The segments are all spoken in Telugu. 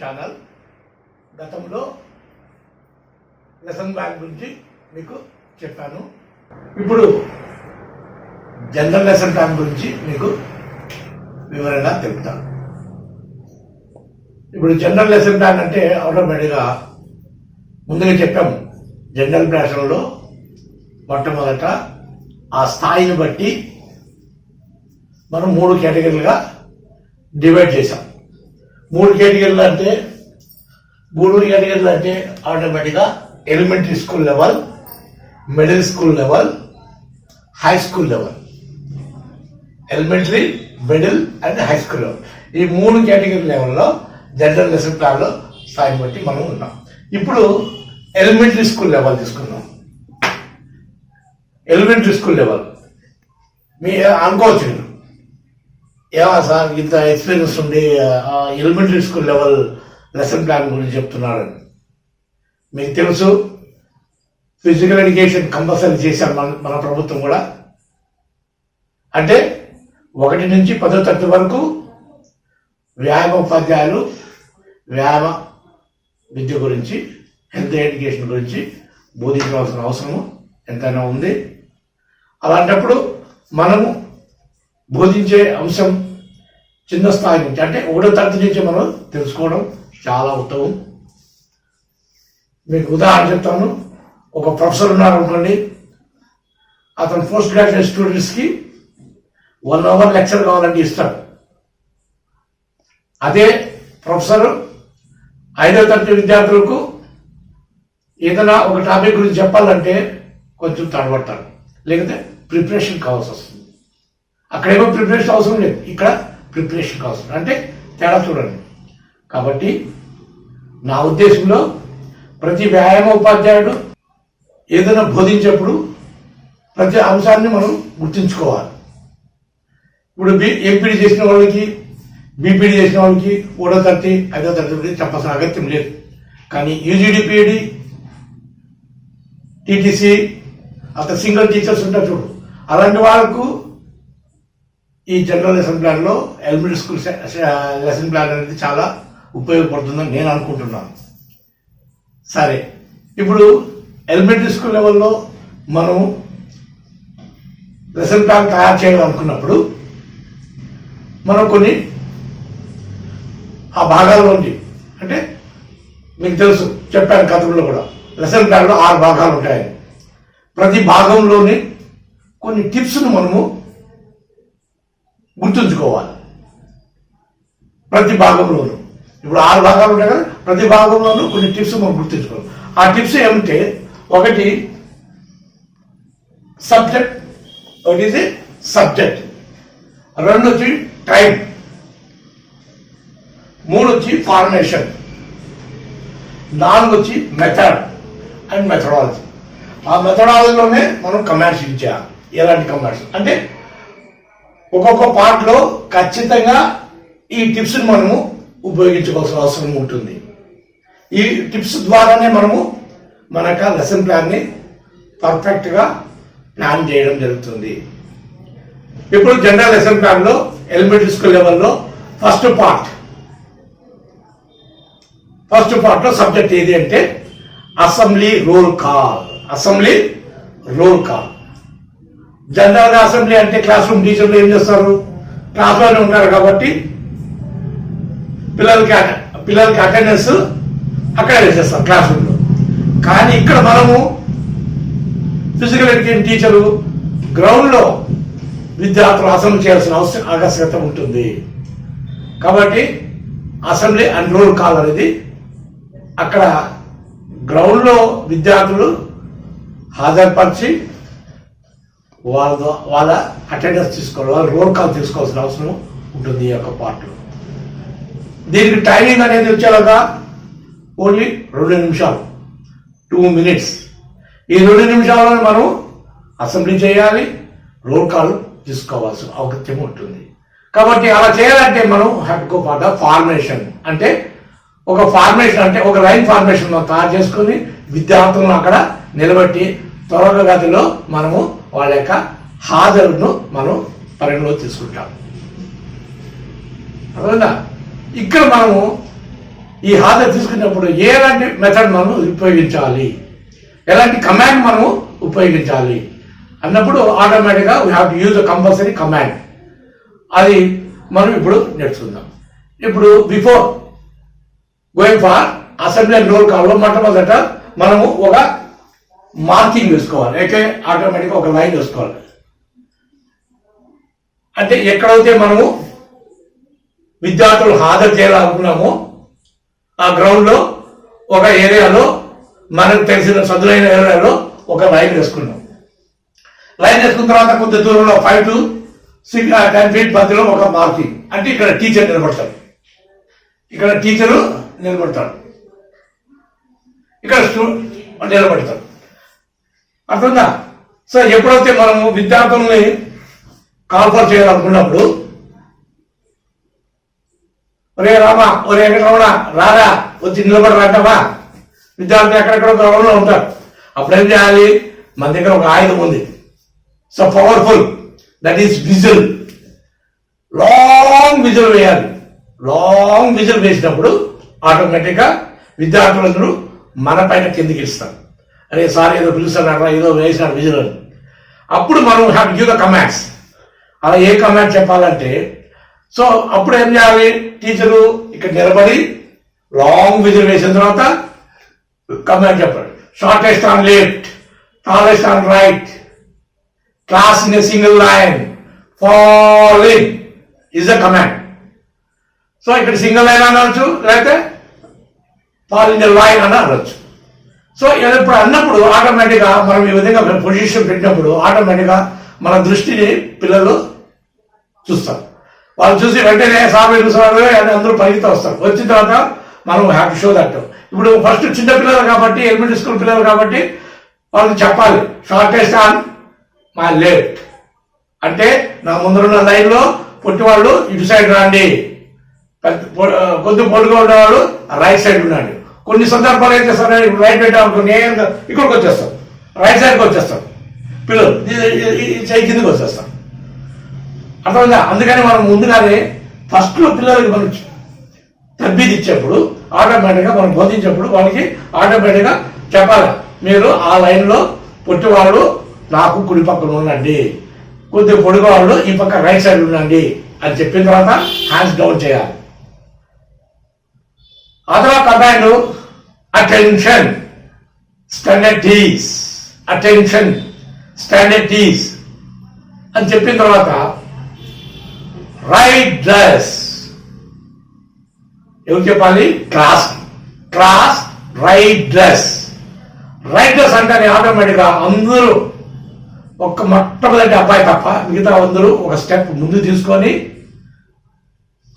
ఛానల్. గతంలో లెసన్ ప్లాన్ గురించి మీకు చెప్పాను. ఇప్పుడు జనరల్ లెసన్ ప్లాన్ గురించి మీకు వివరంగా తెలుపుతాను. ఇప్పుడు జనరల్ లెసన్ ప్లాన్ అంటే ఆటోమేటిక్గా ముందుగా చెప్పాము. జనరల్ ప్లాన్లో మొట్టమొదట ఆ స్థాయిని బట్టి మనం 3 కేటగిరీలుగా డివైడ్ చేశాం. 3 కేటగిరీలు అంటే ఆటోమేటిక్గా elementary school level, middle school level, high school level. Elementary, middle and high school level. ఈ 3 కేటగిరీ లెవెల్లో జనరల్ లెసన్ ప్లాన్లో స్థాయిని బట్టి మనం ఉన్నాం. ఇప్పుడు ఎలిమెంటరీ స్కూల్ లెవెల్ తీసుకున్నాం. ఎలిమెంటరీ స్కూల్ లెవెల్ మీ అనుకోవచ్చు, ఏమా సార్ ఇంత ఎక్స్పీరియన్స్ ఉండి elementary school level lesson plan గురించి చెప్తున్నారని. మీకు తెలుసు, ఫిజికల్ ఎడ్యుకేషన్ కంపల్సరీ చేశారు మన ప్రభుత్వం కూడా. అంటే 1 నుంచి 10వ తరగతి వరకు వ్యాయామ ఉపాధ్యాయులు వ్యాయామ విద్య గురించి, హెల్త్ ఎడ్యుకేషన్ గురించి బోధించవలసిన అవసరం ఎంతైనా ఉంది. అలాంటప్పుడు మనము బోధించే అంశం చిన్న స్థాయి నుంచి, అంటే 1వ తరగతి నుంచి మనం తెలుసుకోవడం చాలా ఉత్తమం. మీకు ఉదాహరణ చెప్తాను. ఒక ప్రొఫెసర్ ఉన్నారు అనుకోండి, అతను పోస్ట్ గ్రాడ్యుయేట్ స్టూడెంట్స్కి 1 అవర్ లెక్చర్ కావాలంటే ఇస్తాడు. అదే ప్రొఫెసర్ 5వ తరగతి విద్యార్థులకు ఏదైనా ఒక టాపిక్ గురించి చెప్పాలంటే కొంచెం తడబడతారు, లేకపోతే ప్రిపరేషన్ కావాల్సి వస్తుంది. అక్కడేమో ప్రిపరేషన్ అవసరం లేదు, ఇక్కడ ప్రిపరేషన్ అవసరం. అంటే తేడా చూడండి. కాబట్టి నా ఉద్దేశంలో ప్రతి వ్యాయామ ఉపాధ్యాయుడు ఏదైనా బోధించేప్పుడు ప్రతి అంశాన్ని మనం గుర్తుంచుకోవాలి. ఇప్పుడు ఎంపీడీ చేసిన వాళ్ళకి, బీపీడీ చేసిన వాళ్ళకి 1వ తరగతి 5వ తరగతి గురించి చెప్పాల్సిన అగత్యం లేదు. కానీ యూజీడీ, పీఈడీ, టీటీసీ, అతను సింగిల్ టీచర్స్ ఉంటారు చూడు, అలాంటి వాళ్ళకు ఈ జనరల్ లెసన్ ప్లాన్లో ఎలిమెంటరీ స్కూల్ లెసన్ ప్లాన్ అనేది చాలా ఉపయోగపడుతుందని నేను అనుకుంటున్నాను. సరే, ఇప్పుడు ఎలిమెంటరీ స్కూల్ లెవెల్లో మనం లెసన్ ప్లాన్ తయారు చేయాలనుకున్నప్పుడు మనం కొన్ని ఆ భాగాల్లోంచి, అంటే మీకు తెలుసు, చెప్పాను గతంలో కూడా, లెసన్ ప్లాన్లో 6 భాగాలు ఉంటాయి. ప్రతి భాగంలోని కొన్ని టిప్స్ను మనము గుర్తుంచుకోవాలి. ప్రతి భాగంలోనూ ఇప్పుడు 6 భాగాలు ఉంటాయి కదా, ప్రతి భాగంలోనూ కొన్ని టిప్స్ మనం గుర్తుంచుకోవాలి. ఆ టిప్స్ ఏమంటే, 1 subject, 1 subject, 2 time, 3 formation, 4 method and methodology. ఆ మెథడాలజీలోనే మనం కమాండ్స్ ఇచ్చేయాలి. ఎలాంటి కమాండ్స్ అంటే ఒక్కొక్క పార్ట్లో ఖచ్చితంగా ఈ టిప్స్ని మనము ఉపయోగించుకోవాల్సిన అవసరం ఉంటుంది. ఈ టిప్స్ ద్వారానే మనము మన యొక్క లెసన్ ప్లాన్ని పర్ఫెక్ట్గా ప్లాన్ చేయడం జరుగుతుంది. ఇప్పుడు జనరల్ లెసన్ ప్లాన్లో ఎలిమెంటరీ స్కూల్ లెవెల్లో ఫస్ట్ పార్ట్లో సబ్జెక్ట్ ఏది అంటే assembly roll call. Assembly roll call. జనరల్గా అసెంబ్లీ అంటే క్లాస్ రూమ్ టీచర్లు ఏం చేస్తారు, క్లాస్లోనే ఉంటారు కాబట్టి పిల్లలకి అటెండెన్స్ అక్కడే వేసేస్తారు క్లాస్ రూమ్లో. కానీ ఇక్కడ మనము ఫిజికల్ ఎడ్యుకేషన్ టీచరు గ్రౌండ్లో విద్యార్థులు అసెంబ్లీ చేయాల్సిన ఆవశ్యకత ఉంటుంది. కాబట్టి అసెంబ్లీ అండ్ రోల్ కాల్ అనేది అక్కడ గ్రౌండ్లో విద్యార్థులు హాజరుపరిచి వాళ్ళ అటెండెన్స్ తీసుకోవాలి, వాళ్ళ రోల్ కాల్ తీసుకోవాల్సిన అవసరం ఉంటుంది ఈ యొక్క పార్ట్లో. దీనికి టైమింగ్ అనేది వచ్చేలాగా ఓన్లీ 2 నిమిషాలు, 2 మినిట్స్. ఈ 2 నిమిషాలలో మనం అసెంబ్లీ చేయాలి, రోల్ కాల్ తీసుకోవాల్సిన అవకాశం ఉంటుంది. కాబట్టి అలా చేయాలంటే మనం have to go for the formation. అంటే ఒక లైన్ ఫార్మేషన్ మనం తయారు చేసుకుని విద్యార్థులను అక్కడ నిలబెట్టి త్వరగతిలో మనము వాళ్ళ యొక్క హాజరును మనం పరిగణలో తీసుకుంటాం. అర్థమైందా? ఇక్కడ మనము ఈ హాజరు తీసుకున్నప్పుడు ఎలాంటి మెథడ్ మనం ఉపయోగించాలి, ఎలాంటి కమాండ్ మనం ఉపయోగించాలి అన్నప్పుడు ఆటోమేటిక్గా we have to use a compulsory command. అది మనం ఇప్పుడు నేర్చుకుందాం. ఇప్పుడు before going for assembly and roll కాల్లో మొట్టమొదట మనము ఒక మార్కింగ్ వేసుకోవాలి. అయితే ఆటోమేటిక్గా ఒక లైన్ వేసుకోవాలి. అంటే ఎక్కడైతే మనము విద్యార్థులు హాజరు చేయాలనుకున్నామో ఆ గ్రౌండ్లో ఒక ఏరియాలో మనకు తెలిసిన సదులైన ఏరియాలో ఒక లైన్ వేసుకున్నాం. లైన్ వేసుకున్న తర్వాత కొంత దూరంలో 5 to 10 feet మధ్యలో ఒక మార్కింగ్. అంటే ఇక్కడ టీచర్ నిలబడతాడు, ఇక్కడ టీచరు నిలబడతాడు, ఇక్కడ స్టూడెంట్ నిలబడతాడు. అర్థందా? సో ఎప్పుడైతే మనము విద్యార్థుల్ని కాల్ఫర్ చేయాలనుకున్నప్పుడు ఒరే రామా, ఒరే వెంకటరమణ రారా, వచ్చి నిలబడరాటమా, విద్యార్థులు ఎక్కడెక్కడ గ్రౌండ్లో ఉంటారు. అప్పుడు ఏం చేయాలి? మన దగ్గర ఒక ఆయుధం ఉంది, so powerful, that is whistle. Long whistle వేయాలి. లాంగ్ విజిల్ వేసినప్పుడు ఆటోమేటిక్గా విద్యార్థులందరూ మన పైన కిందికి ఇస్తారు. అరే సార్ ఏదో పిలుస్తాడు, ఏదో వేసినాడు విజిల్ అని. అప్పుడు మనం హ్యావ్ గివ్ ద కమాండ్స్. అలా ఏ కమాండ్ చెప్పాలంటే, సో అప్పుడు ఏం చేయాలి? టీచరు ఇక్కడ నిలబడి లాంగ్ విజిల్ వేసిన తర్వాత కమాండ్ చెప్పాడు. Shortest on left, tallest on right, class in a single line, fall in is the command. So ఇక్కడ సింగిల్ లైన్ అనవచ్చు, లేకపోతే ఫాల్ ఇన్ ద లైన్ అని అనవచ్చు. సో ఇప్పుడు అన్నప్పుడు ఆటోమేటిక్గా మనం ఈ విధంగా పొజిషన్ పెట్టినప్పుడు ఆటోమేటిక్గా మన దృష్టిని పిల్లలు చూస్తారు. వాళ్ళు చూసి వెంటనే సార్ చూసారు అని అందరూ పరిగెత్తి వస్తారు. వచ్చిన తర్వాత మనం హ్యావ్ టు షో దట్. ఇప్పుడు ఫస్ట్ చిన్న పిల్లలు కాబట్టి, ఎలిమెంటరీ స్కూల్ పిల్లలు కాబట్టి వాళ్ళకి చెప్పాలి షార్టెస్ట్ ఆన్ మై లెఫ్ట్, అంటే నా ముందరున్న లైన్లో పొట్టి వాళ్ళు ఇటు సైడ్ రండి, కొద్ది పొడుగా ఉండేవాళ్ళు రైట్ సైడ్ ఉండండి. కొన్ని సందర్భాలు ఏం చేస్తారు, రైట్ పెట్టామనుకుని ఇక్కడికి వచ్చేస్తాం, రైట్ సైడ్కి వచ్చేస్తాం, పిల్లలు సైడ్ కిందకి వచ్చేస్తాం. అర్థమైందా? అందుకని మనం ముందుగానే ఫస్ట్లో పిల్లలకి మనం తర్బీదు ఇచ్చేప్పుడు ఆటోమేటిక్గా మనం బోధించేప్పుడు వాళ్ళకి ఆటోమేటిక్గా చెప్పాలి, మీరు ఆ లైన్లో పొట్టి వాళ్ళు నాకు కుడి పక్కన ఉండండి, కొద్దిగా పొడుగు వాళ్ళు ఈ పక్క రైట్ సైడ్ ఉండండి అని చెప్పిన తర్వాత హ్యాండ్స్ డౌన్ చేయాలి. Other command attention, stand at ease, attention, stand at ease అని చెప్పిన తర్వాత రైట్ డ్రెస్. ఎవరు చెప్పాలి? Class. Class right dress. Right dress అంటే ఆటోమేటిక్గా అందరూ ఒక్క మొట్టమొదటి అబ్బాయి తప్ప మిగతా అందరూ ఒక స్టెప్ ముందు తీసుకొని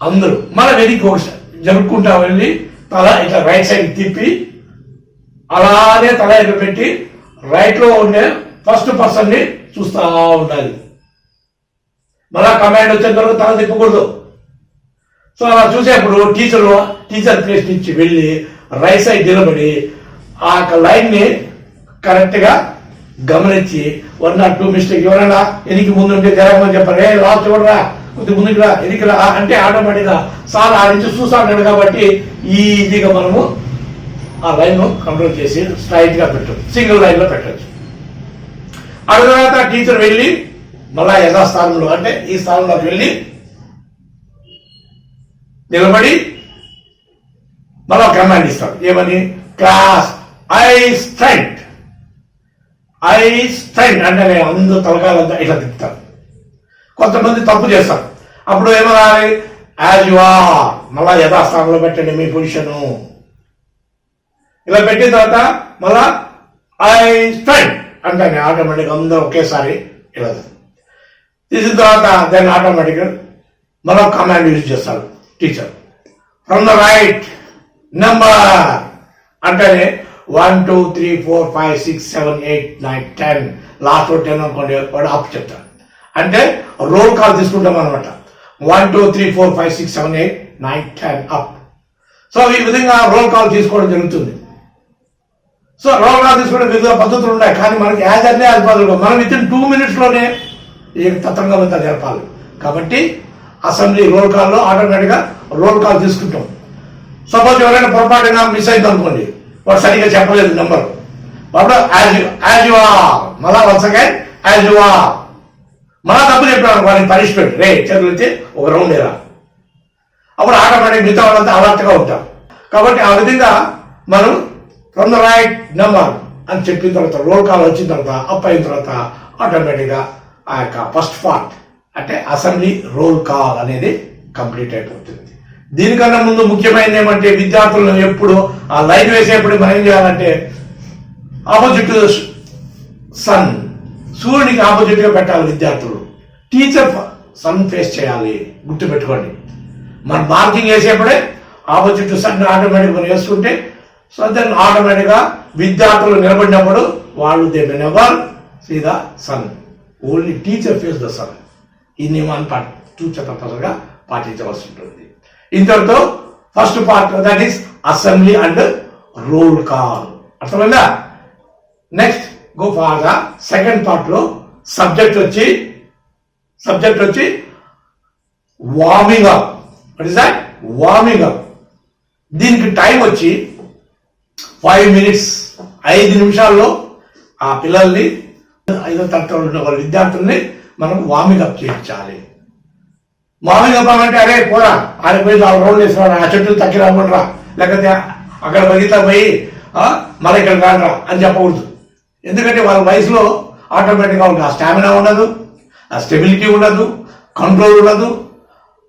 అందరూ మన వెనక్కి ఒక జరుపుకుంటా వెళ్ళి తల ఇట్లా రైట్ సైడ్ తిప్పి అలానే తల ఎదురు పెట్టి రైట్ లో ఉండే ఫస్ట్ పర్సన్ ని చూస్తూ ఉండాలి. మళ్ళా కమాండ్ వచ్చిన తర్వాత తల తిప్పకూడదు. సో అలా చూసేప్పుడు టీచర్ ప్లేస్ నుంచి వెళ్ళి రైట్ సైడ్ నిలబడి ఆ లైన్ ని కరెక్ట్ గా గమనించి 1 or 2 మిస్టేక్ ఎవరైనా ఎనికి ముందుంటే జరగమని చెప్పారు, లాస్ట్ చూడరా, కొద్ది ముందుకు రా, ఎనికి రా అంటే ఆటోమేటిక్గా సార్ ఆ నుంచి చూసాడు కాబట్టి ఈజీగా మనము ఆ లైన్ కంట్రోల్ చేసి స్ట్రైట్ గా పెట్టచ్చు, సింగిల్ లైన్ లో పెట్టచ్చు. ఆ తర్వాత టీచర్ వెళ్ళి మళ్ళా యథాస్థానంలో అంటే ఈ స్థానంలోకి వెళ్ళి నిలబడి మళ్ళా కమాండ్ ఇస్తాడు. ఏమని? Class I straight. I straight అంటే అందరూ తలకాలంతా ఇట్లా తిప్పుతారు. కొంతమంది తప్పు చేస్తారు. అప్పుడు ఏమనాలి? యాజ్ యు ఆర్, మళ్ళా యథాస్థానంలో పెట్టండి మీ పొజిషను. ఇలా పెట్టిన తర్వాత మళ్ళా ఐ స్ట్రైట్ అంటే ఆటోమేటిక్ అందరూ ఒకేసారి ఇలా తీసిన తర్వాత దాన్ని ఆటోమేటిక్గా మరో కమాండ్ యూజ్ చేస్తారు teacher. From the right number అంటేనే 1 2 3 4 5 6 7 8 9 10 లాస్ట్ 10 అనుకోండి, వాడు అప్ చెప్తాడు. అంటే రోల్ కాల్ తీసుకుంటాం అనమాట. 1 2 3 4 5 6 7 8 9 10 అప్. సో ఈ విధంగా రోల్ కాల్ తీసుకోవడం జరుగుతుంది. సో రోల్ కాల్ తీసుకోవడం వివిధ పద్ధతులు ఉన్నాయి, కానీ మనకి యాజ్ అనే అది పద్ధతులు మనం వితిన్ 2 minutes ఈ తతంగమంతా జరపాలి. కాబట్టి అసెంబ్లీ రోల్ కాల్లో ఆటోమేటిక్గా రోల్ కాల్ తీసుకుంటాం. సపోజ్ ఎవరైనా పొరపాటుగా మిస్ అయింది అనుకోండి, వాడు సరిగ్గా చెప్పలేదు నెంబర్, అప్పుడు యాజ్ యు ఆర్, మళ్ళా once again as you are, మళ్ళా తప్పు చెప్పాడు వాడికి పనిష్మెంట్, రే చేతులు వచ్చి ఒక రౌండ్ వేరా. అప్పుడు ఆటోమేటిక్ మిగతా వాళ్ళంతా అలర్ట్గా ఉంటాం. కాబట్టి ఆ విధంగా మనం ఫ్రమ్ ద రైట్ నెంబర్ అని చెప్పిన తర్వాత, రోల్ కాల్ వచ్చిన తర్వాత, అప్ అయిన తర్వాత ఆటోమేటిక్గా ఆ యొక్క ఫస్ట్ పార్ట్ అంటే అసెంబ్లీ రోల్ కాల్ అనేది కంప్లీట్ అయిపోతుంది. దీనికన్నా ముందు ముఖ్యమైనది ఏమంటే, విద్యార్థులను ఎప్పుడు ఆ లైన్ వేసేప్పుడు మనం ఏం చేయాలంటే, ఆపోజిట్ సన్, సూర్యునికి ఆపోజిట్ గా పెట్టాలి విద్యార్థులు. టీచర్ సన్ ఫేస్ చేయాలి, గుర్తుపెట్టుకోండి. మన మార్కింగ్ వేసేప్పుడే ఆపోజిట్ సన్ ఆటోమేటిక్ మనం వేసుకుంటే, సో దెన్ ఆటోమేటిక్ గా విద్యార్థులు నిలబడినప్పుడు వాళ్ళు they may never see the sun, only teacher face the sun. ఈ నియమాన్ని తప్పనిసరిగా పాటించవలసి ఉంటుంది. ఇంతటితో first part that is assembly and roll call అర్థమైందా. Next go for the second part లో సబ్జెక్ట్ వచ్చి warming up. What is that? Warming up. దీనికి టైం వచ్చి 5 minutes, 5 నిమిషాల్లో ఆ పిల్లల్ని 5వ తరగతిలో ఉన్న వాళ్ళ విద్యార్థుల్ని మనం వార్మింగ్ అప్ చేయించాలి. వార్మింగ్ అప్ అంటే అరే పోరా ఆడికి పోయి 4 రౌండ్లు వేసినాడు, ఆ చెట్టు తక్కి రాకుండా, లేకపోతే అక్కడ బగితా పోయి మళ్ళీ ఇక్కడ రానరా అని చెప్పకూడదు. ఎందుకంటే వాళ్ళ వయసులో ఆటోమేటిక్గా ఉంటుంది, ఆ స్టామినా ఉండదు, ఆ స్టెబిలిటీ ఉండదు, కంట్రోల్ ఉండదు.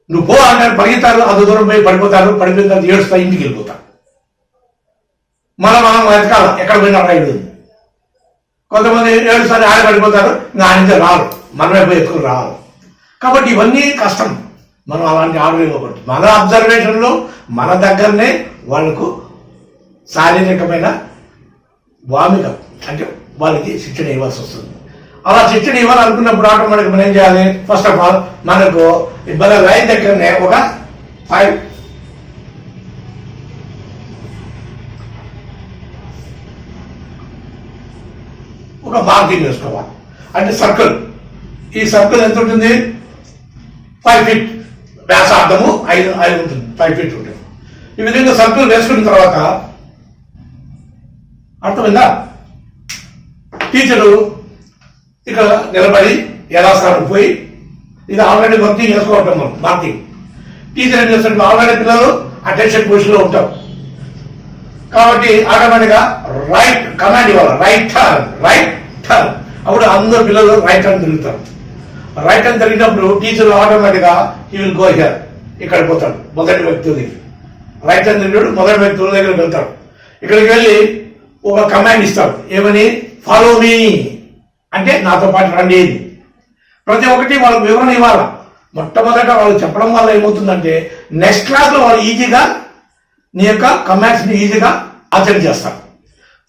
నువ్వు పో అంటే పరిగెత్తారు, అంత దూరం పోయి పడిపోతారు, పడిపోయిన తర్వాత ఏడుస్తా ఇంటికి వెళ్ళిపోతారు. మనం వెతకాలి ఎక్కడ పోయినా రైడ్. కొంతమంది ఏడుస్తారు ఆడ పడిపోతారు, ఇంకా ఆయన రారు, మనమే పోయి ఎక్కువ రావాలి. కాబట్టి ఇవన్నీ కష్టం. మనం అలాంటి ఆర్డర్ ఇవ్వకూడదు. మన అబ్జర్వేషన్లో మన దగ్గరనే వాళ్ళకు శారీరకమైన వామిక అంటే వాళ్ళకి శిక్షణ ఇవ్వాల్సి వస్తుంది. అలా శిక్షణ ఇవ్వాలనుకున్నప్పుడు ఆటోమేటిక్ మనం ఏం చేయాలి? ఫస్ట్ ఆఫ్ ఆల్ మనకు మన లైన్ దగ్గరనే ఒక 5 మార్కింగ్ వేసుకోవాలి. అంటే సర్కిల్, ఈ సర్కిల్ ఎంత ఉంటుంది? 5 feet వ్యాసార్థము 5 ఉంటుంది, 5 feet ఉంటుంది. ఈ విధంగా సర్కిల్ వేసుకున్న తర్వాత అర్థమైందా? టీచరు ఇక్కడ నిలబడి యథాస్థానం పోయి, ఇది ఆల్రెడీ వర్కింగ్ వేసుకోవటం మనం మార్కింగ్. టీచర్ ఏం చేస్తారు? ఆల్రెడీ పిల్లలు అటెన్షన్ పొజిషన్ లో ఉంటారు కాబట్టి ఆటోమేటిక్గా రైట్ కమాండ్ ఇవ్వాలి, రైట్ టర్న్. అప్పుడు అందరు పిల్లలు రైట్ టర్న్ తిరుగుతారు. రైట్ టర్న్ తిరిగినప్పుడు టీచర్ ఆటోమేటిక్గా హీ విల్ గో హియర్, ఇక్కడ పోతాడు మొదటి వ్యక్తి. రైట్ టర్న్ తిరిగాడు మొదటి వ్యక్తుల దగ్గరికి వెళ్తాడు. ఇక్కడికి వెళ్ళి ఒక కమాండ్ ఇస్తాడు, ఏమని? ఫాలో మీ అంటే నాతో పాటు రండి. ప్రతి ఒక్కటి వాళ్ళకి వివరణ ఇవ్వాలి. మొట్టమొదట వాళ్ళు చెప్పడం వల్ల ఏమవుతుందంటే నెక్స్ట్ క్లాస్ లో వాళ్ళు ఈజీగా నీ యొక్క కమాండ్స్ ని ఈజీగా ఆచరణ చేస్తారు.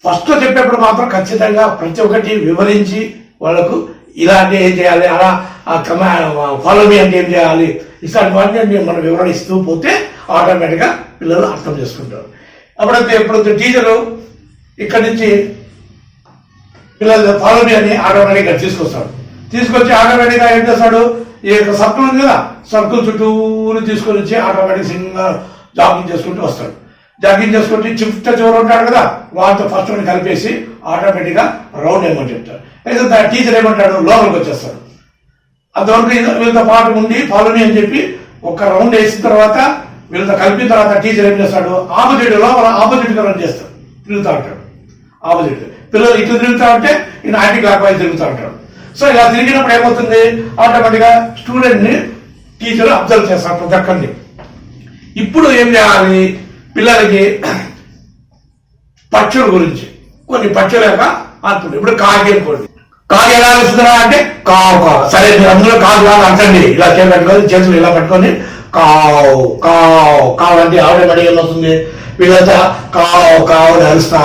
ఫస్ట్ చెప్పేప్పుడు మాత్రం ఖచ్చితంగా ప్రతి ఒక్కటి వివరించి వాళ్ళకు ఇలా అంటే ఏం చేయాలి, అలా ఫాలో మీ అంటే ఏం చేయాలి, ఇలాంటి వాటిని మనం వివరణ ఇస్తూ పోతే ఆటోమేటిక్గా పిల్లలు అర్థం చేసుకుంటారు. ఎప్పుడైతే టీచరు ఇక్కడి నుంచి పిల్లలు ఫాలో మీ అని ఆటోమేటిక్గా తీసుకొచ్చి ఆటోమేటిక్గా ఏం చేస్తాడు? ఈ యొక్క సర్కిల్ ఉంది కదా, సర్కిల్ చుట్టూరు తీసుకొని వచ్చి ఆటోమేటిక్ సింగిల్గా జాగింగ్ చేసుకుంటూ వస్తాడు. జాగింగ్ చేసుకుంటే చివరు ఉంటాడు కదా, వాళ్ళతో ఫస్ట్ వన్ కలిపేసి ఆటోమేటిక్గా రౌండ్ ఏమని చెప్తాడు. అయితే టీచర్ ఏమంటాడు? లోపలికి వచ్చేస్తాడు. అంతవరకు వీళ్ళతో పాటు ఉండి ఫాలో మీ అని చెప్పి ఒక రౌండ్ వేసిన తర్వాత వీళ్ళతో కలిపిన తర్వాత టీచర్ ఏం చేస్తాడు? ఆపోజిట్ గా రన్ చేస్తాడు, తిరుగుతూ ఉంటాడు. ఆపోజిట్ పిల్లలు ఇటు తిరుగుతూ ఉంటే ఈయన యాంటీ క్లాక్ వైజ్ తిరుగుతూ ఉంటాడు. సో ఇలా తిరిగినప్పుడు ఏమవుతుంది? ఆటోమేటిక్గా స్టూడెంట్ ని టీచర్ అబ్జర్వ్ చేస్తాడు ప్రతి ఒక్కరిని. ఇప్పుడు ఏం చేయాలి? పిల్లలకి పక్షుల గురించి కొన్ని పక్షుల యొక్క అర్థం. ఇప్పుడు కాకి అనుకోండి, కాకి ఎలా వస్తుందా అంటే కావు కావు. సరే మీరు అందులో కాదు కాదు అంటండి, ఇలా చేపెట్టుకొని చేతులు ఇలా పట్టుకొని కావు కావు కావు అంటే ఆటోమేటిక్ ఏమవుతుంది? వీళ్ళంతా కావు కావు అరుస్తా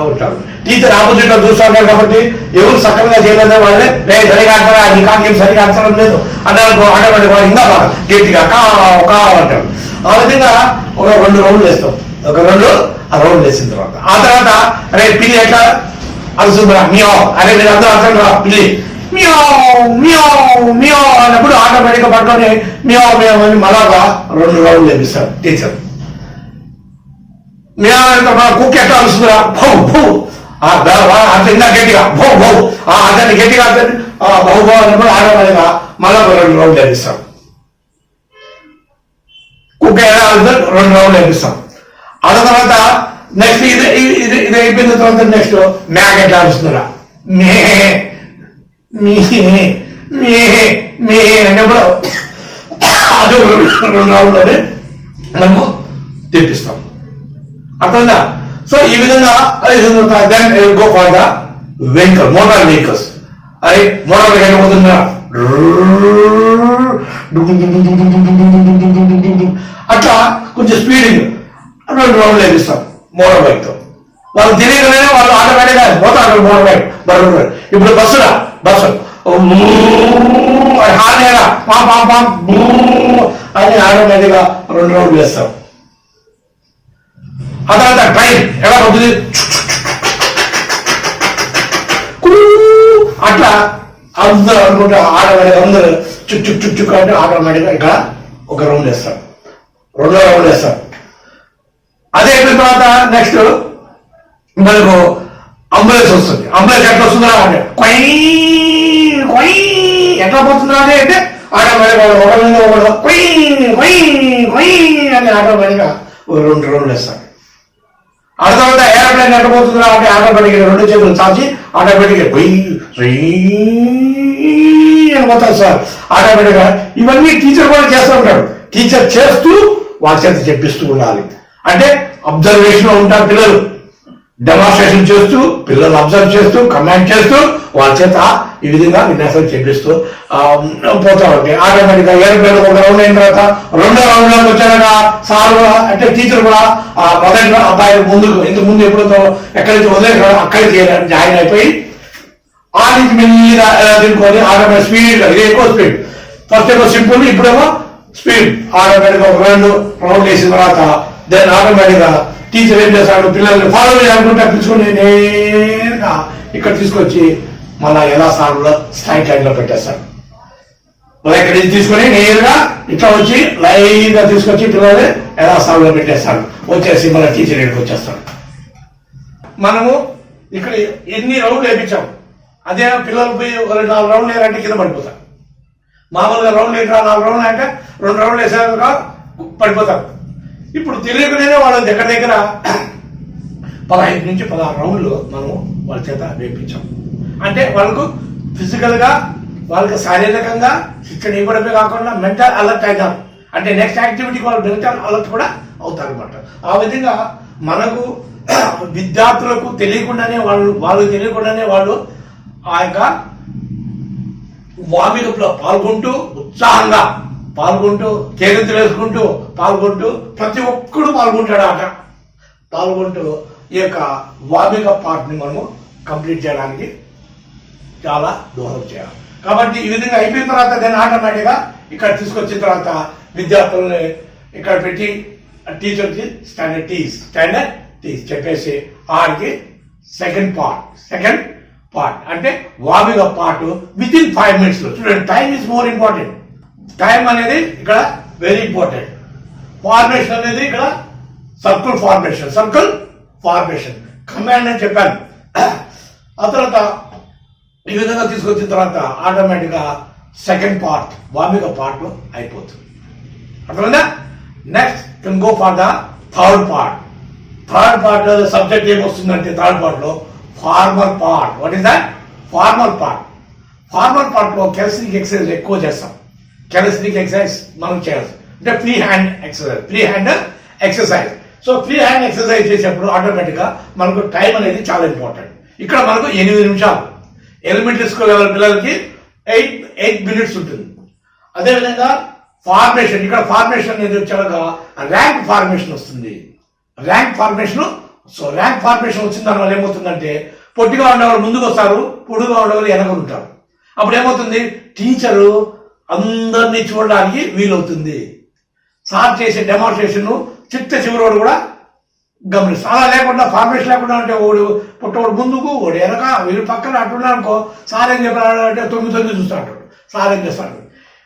ఉంటారు. టీచర్ ఆపోజిట్ లో చూస్తూ ఉంటారు కాబట్టి ఎవరు సక్రమంగా చేయలేదో వాళ్ళే సరిగా అంటారా, అది కాకి ఏం సరిగా అంచడం లేదు అన్నారు. ఆటోమేటిక్ వాళ్ళు ఇంకా గట్టిగా కావు కావు అంటారు. ఆ విధంగా ఒక 2 రౌండ్లు వేస్తాం. ఒక 2 రౌండ్లు వేసిన తర్వాత ఆ తర్వాత అరే పిల్లి ఎట్లా అరుస్తుందా? మియో అరే మీరు అందరూ అర్థం రా పిల్లి మియో మియో మియో అన్నప్పుడు ఆటోమేటిక్గా పట్టుకొని మియో మియో అని మళ్ళా 2 రౌండ్లు వేపిస్తాడు టీచర్. కుక్క ఎట్లా వస్తుందిరా భౌ భౌ అంటే ఇంకా గట్టిగా భౌ భౌ అతన్ని గట్టిగా అతన్ని బహు భౌ అన్నప్పుడు ఆడవాళ్ళగా మళ్ళా 2 రౌండ్లు వేపిస్తాం. కుక్క ఎలా అవుతుంది 2 రౌండ్లు వేపిస్తాం. ఆ తర్వాత నెక్స్ట్ ఇది అయిపోయిన తర్వాత నెక్స్ట్ మేక ఎట్లా వస్తుందిరా మే మీ మీ మీ అన్నప్పుడు అది 2 రౌండ్లోనే మనము తెప్పిస్తాం. అర్థంగా? సో ఈ విధంగా then go for the vehicle, motor vehicles. అది మోటార్ వెహికల్ పోతుందా అట్లా కొంచెం స్పీడింగ్ 2 రౌండ్లు వేపిస్తాం మోటార్ బైక్ తో. వాళ్ళు తెలియగానే వాళ్ళు ఆటోమేటిక్గా పోతారు మోటార్ బైక్. ఇప్పుడు బస్సు హానేగా అని ఆటోమేటిక్గా 2 రౌండ్లు వేస్తాం. ఆ తర్వాత ట్రైన్ ఎలా అవుతుంది అట్లా అందరూ అనుకుంటే ఆటోమేటిక్గా అందరూ చుక్ అంటే ఆటోమేటిక్గా ఇక్కడ 1 రౌండ్ వేస్తాం, 2వ రౌండ్ వేస్తాం. అదే అయిపోయిన తర్వాత నెక్స్ట్ మనకు అంబులెన్స్ వస్తుంది. అంబులెన్స్ ఎట్లా వస్తుందా అంటే ఎట్లా పోతుందా అంటే ఆటోమేటిక్గా 1 మీద 1 అని ఆటోమేటిక్గా 2 రౌండ్లు వేస్తాం. ఆ తర్వాత ఏరోప్లేన్ ఎట్లా పోతుందా అంటే ఆటోమేటిక్గా 2 చేతులు చాచి ఆటోమేటిక్గా అని పోతారు సార్ ఆటోమేటిక్గా. ఇవన్నీ టీచర్ కూడా చేస్తూ ఉంటాడు. టీచర్ చేస్తూ వాళ్ళ చేత చెప్పిస్తూ ఉండాలి. అంటే అబ్జర్వేషన్ లో ఉంటారు పిల్లలు, డెమాన్స్ట్రేషన్ చేస్తూ పిల్లలు అబ్జర్వ్ చేస్తూ కమాండ్ చేస్తూ వాళ్ళ చేత ఈ విధంగా విన్యాసం చేపిస్తూ పోతా ఉంటాయి. ఆటోమేటిక్గా ఏరోప్లేన్ 1 రౌండ్ అయిన తర్వాత 2వ రౌండ్ లోకి వచ్చాక సార్ అంటే టీచర్ కూడా మొదటి అబ్బాయి ఇంతకు ముందు ఎప్పుడో ఎక్కడైతే వదిలేసాడో అక్కడికి జాయిన్ అయిపోయి ఆ నుంచి మెల్లి తినుకొని ఆటోమేటిక్ స్పీడ్, ఇది ఎక్కువ స్పీడ్. ఫస్ట్ ఏమో సింపుల్, ఇప్పుడేమో స్పీడ్. ఆటోమేటిక్గా 2 రౌండ్ వేసిన తర్వాత దెన్ ఆటోమేటిక్గా టీచర్ ఏం చేస్తాడు, పిల్లల్ని ఫాలో చేయాలనుకుంటే పిలుచుకుని నేరుగా ఇక్కడ తీసుకొచ్చి మళ్ళా యథాస్థానంలో స్ట్రైట్ లైన్ లో పెట్టేస్తాడు. మళ్ళీ ఇక్కడ తీసుకొని నేరుగా ఇట్లా వచ్చి లైన్ గా తీసుకొచ్చి పిల్లల్ని యథాస్థానంలో పెట్టేస్తాడు. వచ్చేసి మళ్ళీ టీచర్ ఇక్కడికి వచ్చేస్తాడు. మనము ఇక్కడ ఎన్ని రౌండ్లు వేయించాము, అదే పిల్లలు పోయి 4 రౌండ్లు వేయాలంటే కింద పడిపోతారు. మామూలుగా రౌండ్ 4 రౌండ్లు అంటే 2 రౌండ్లు వేసాక పడిపోతారు. ఇప్పుడు తెలియకనే వాళ్ళ దగ్గర 15 నుంచి 16 రౌండ్లు మనము వాళ్ళ చేత వేయించాం. అంటే వాళ్ళకు ఫిజికల్ గా, వాళ్ళకి శారీరకంగా శిక్షణ ఇవ్వడమే కాకుండా మెంటల్ అలర్ట్ అవుతారు. అంటే నెక్స్ట్ యాక్టివిటీకి వాళ్ళు మెంటల్ అలర్ట్ కూడా అవుతారు అనమాట. ఆ విధంగా మనకు విద్యార్థులకు తెలియకుండానే వాళ్ళు తెలియకుండానే వాళ్ళు ఆ యొక్క వామికలో పాల్గొంటూ ఉత్సాహంగా పాల్గొంటూ కేరింతలు వేసుకుంటూ పాల్గొంటూ ప్రతి ఒక్కడు పాల్గొంటాడు. ఆట పాల్గొంటూ ఈ యొక్క వామిక పార్ట్ ని మనము కంప్లీట్ చేయడానికి చాలా దోహదం చేయాలి. కాబట్టి ఈ విధంగా అయిపోయిన తర్వాత నేను ఆటోమేటిక్గా ఇక్కడ తీసుకొచ్చిన తర్వాత విద్యార్థులని ఇక్కడ పెట్టి టీచర్కి స్టాండర్డ్ టీస్ చెప్పేసి ఆడికి సెకండ్ పార్ట్ అంటే Vamika part with in 5 minutes లో. చూడండి, time is more important. Time అనేది ఇక్కడ వెరీ ఇంపార్టెంట్. ఫార్మేషన్ అనేది ఇక్కడ సర్కిల్ ఫార్మేషన్ కమాండ్ అని చెప్పాను. ఆ తర్వాత ఈ విధంగా తీసుకొచ్చిన తర్వాత ఆటోమేటిక్గా సెకండ్ పార్ట్ వామిక పార్ట్ అయిపోతుంది. అర్థమైందా? Next can go for the third part. Subject ఏమొస్తుందంటే థర్డ్ పార్ట్ లో formal part. What is that? Formal part లో కెలసినిక్ ఎక్సర్సైజ్ ఎక్కువ చేస్తాం. కెలసినిక్ ఎక్సర్సైజ్ మనం చేయాలి అంటే free hand exercise. So free hand exercise చేసేప్పుడు ఆటోమేటిక్గా మనకు టైం అనేది చాలా ఇంపార్టెంట్. ఇక్కడ మనకు 8 నిమిషాలు. ఎలిమెంటరీ స్కూల్ లెవెల్ పిల్లలకి 8 minutes ఉంటుంది. అదేవిధంగా ఫార్మేషన్, ఇక్కడ ఫార్మేషన్ అనేది వచ్చాక ర్యాంక్ ఫార్మేషన్ వస్తుంది. ర్యాంక్ ఫార్మేషన్ వచ్చిన దానివల్ల ఏమవుతుందంటే పొట్టిగా ఉండేవాళ్ళు ముందుకు వస్తారు, పొడుగా ఉండేవాళ్ళు వెనక ఉంటారు. అప్పుడు ఏమవుతుంది, టీచరు అందరినీ చూడడానికి వీలవుతుంది. సార్ చేసే డెమాన్స్ట్రేషన్ చివరి కూడా గమనిస్తాం. అలా లేకుండా ఫార్మేషన్ లేకుండా అంటే పుట్టవాడు ముందుకు ఓడి వెనక వీళ్ళు పక్కన అట్టున్నాడు అనుకో, సార్ ఏం చెప్పాడు అంటే 9 చూస్తాడు, సార్ ఏం చేస్తాడు.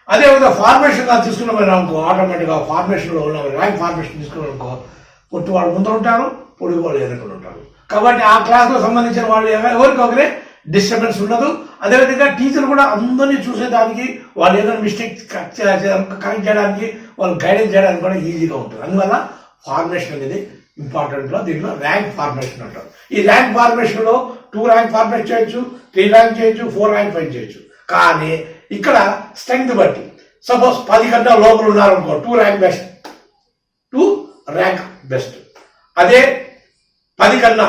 అదేవిధంగా ఫార్మేషన్ తీసుకున్నాం అనుకో, ఆటోమేటిక్గా ఫార్మేషన్లో ఉన్న ర్యాంక్ ఫార్మేషన్ తీసుకున్నాం అనుకో, పొట్టి వాళ్ళు ముందర ఉంటారు, పొడుగు వాళ్ళు వెనకలు ఉంటారు. కాబట్టి ఆ క్లాస్లో సంబంధించిన వాళ్ళు ఎవరికొకరే డిస్టర్బెన్స్ ఉండదు. అదేవిధంగా టీచర్ కూడా అందరినీ చూసేదానికి, వాళ్ళు ఏదైనా మిస్టేక్ కరెక్ట్ చేయడానికి, వాళ్ళు గైడెన్స్ చేయడానికి కూడా ఈజీగా ఉంటుంది. అందువల్ల ఫార్మేషన్ అనేది ఇంపార్టెంట్లో దీంట్లో ర్యాంక్ ఫార్మేషన్ అంటారు. ఈ ర్యాంక్ ఫార్మేషన్లో 2 ర్యాంక్ ఫార్మేట్ చేయొచ్చు, 3 ర్యాంక్ చేయొచ్చు, 4 ర్యాంక్ ఫైన్ చేయొచ్చు. కానీ ఇక్కడ స్ట్రెంగ్త్ బట్టి సపోజ్ 10 కన్నా లోపల ఉన్నారనుకో 2 ర్యాంక్ బెస్ట్, 2 ర్యాంక్ బెస్ట్. అదే 10 కన్నా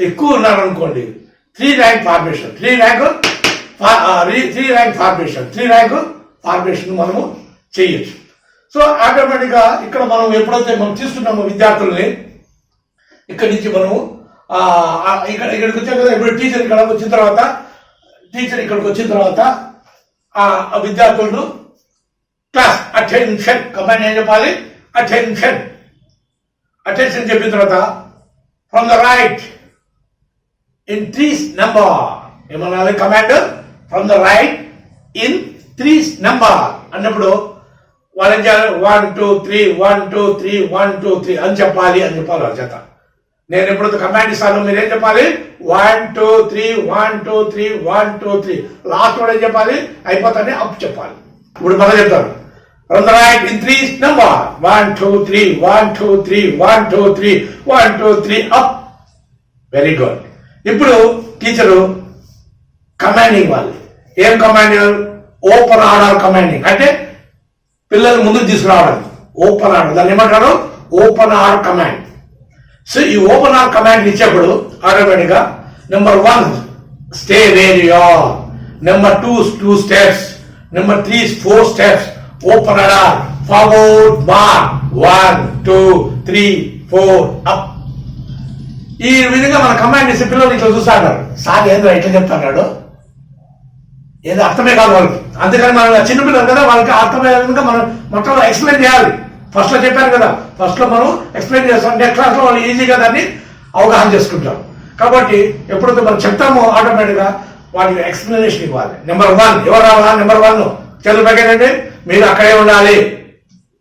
ఎక్కువ ఉన్నారనుకోండి 3 ర్యాంక్ ఫార్మేషన్, 3 ర్యాంక్ ఫార్మేషన్ మనము చేయొచ్చు. సో ఆటోమేటిక్గా ఇక్కడ మనం ఎప్పుడైతే మనం తీసుకున్నామో విద్యార్థుల్ని ఇక్కడి నుంచి మనము ఇక్కడికి వచ్చాం కదా. ఇప్పుడు టీచర్ ఇక్కడికి వచ్చిన తర్వాత ఆ విద్యార్థులను క్లాస్ అటెన్షన్ కమాండ్ ఏం చెప్పాలి? అటెన్షన్ చెప్పిన తర్వాత from the right in 3's number ఏమన్నా command from the right in 3's number అన్నప్పుడు వాళ్ళు 1 2 3 1 2 3 1 2 3 అని చెప్పాలి వాళ్ళ చేత. నేను ఎప్పుడైతే కమాండ్ ఇస్తాను మీరేం చెప్పాలి? 1 2 3 1 2 3 1 2 3 లాస్ట్ కూడా ఏం చెప్పాలి? అయిపోతానే అప్ చెప్పాలి. ఇప్పుడు మళ్ళీ చెప్తాను from the right in 3's number 1 2 3 1 2 3 1 2 3 1 2 3 up. Very good. ఇప్పుడు టీచరు కమాండింగ్ వాళ్ళు ఏం కమాండింగ్? ఓపెన్ ఆర్డర్ కమాండింగ్, అంటే పిల్లలు ముందుకు తీసుకురావడం. ఓపెన్ ఆర్డర్ దాన్ని ఏమంటారు? Open order command. సో ఈ ఓపెన్ ఆర్డర్ కమాండ్ ఇచ్చేప్పుడు ఆటోమేటిక్ గా number 1 stay where you are, number 2 steps, number 3 4 steps, open order forward march 1 2 3 4 up. ఈ విధంగా మన కమాండ్ ఇస్తే పిల్లలు ఇట్లా చూస్తాడు, సార్ ఏదో ఇట్లా చెప్తాడు, ఏదో అర్థమే కాదు వాళ్ళకి. అందుకని మనం చిన్నపిల్లలు కదా, వాళ్ళకి అర్థమయ్యే విధంగా మనం మొత్తం ఎక్స్ప్లెయిన్ చేయాలి. ఫస్ట్ లో చెప్పాను కదా, ఫస్ట్ లో మనం ఎక్స్ప్లెయిన్ చేస్తాం, నెక్స్ట్ క్లాస్ లో వాళ్ళు ఈజీగా దాన్ని అవగాహన చేసుకుంటారు. కాబట్టి ఎప్పుడైతే మనం చెప్తామో ఆటోమేటిక్ గా వాటికి ఎక్స్ప్లెనేషన్ ఇవ్వాలి. నెంబర్ 1 ఎవరు రావాలా? నెంబర్ 1 చేతుల పైకేనండి, మీరు అక్కడే ఉండాలి.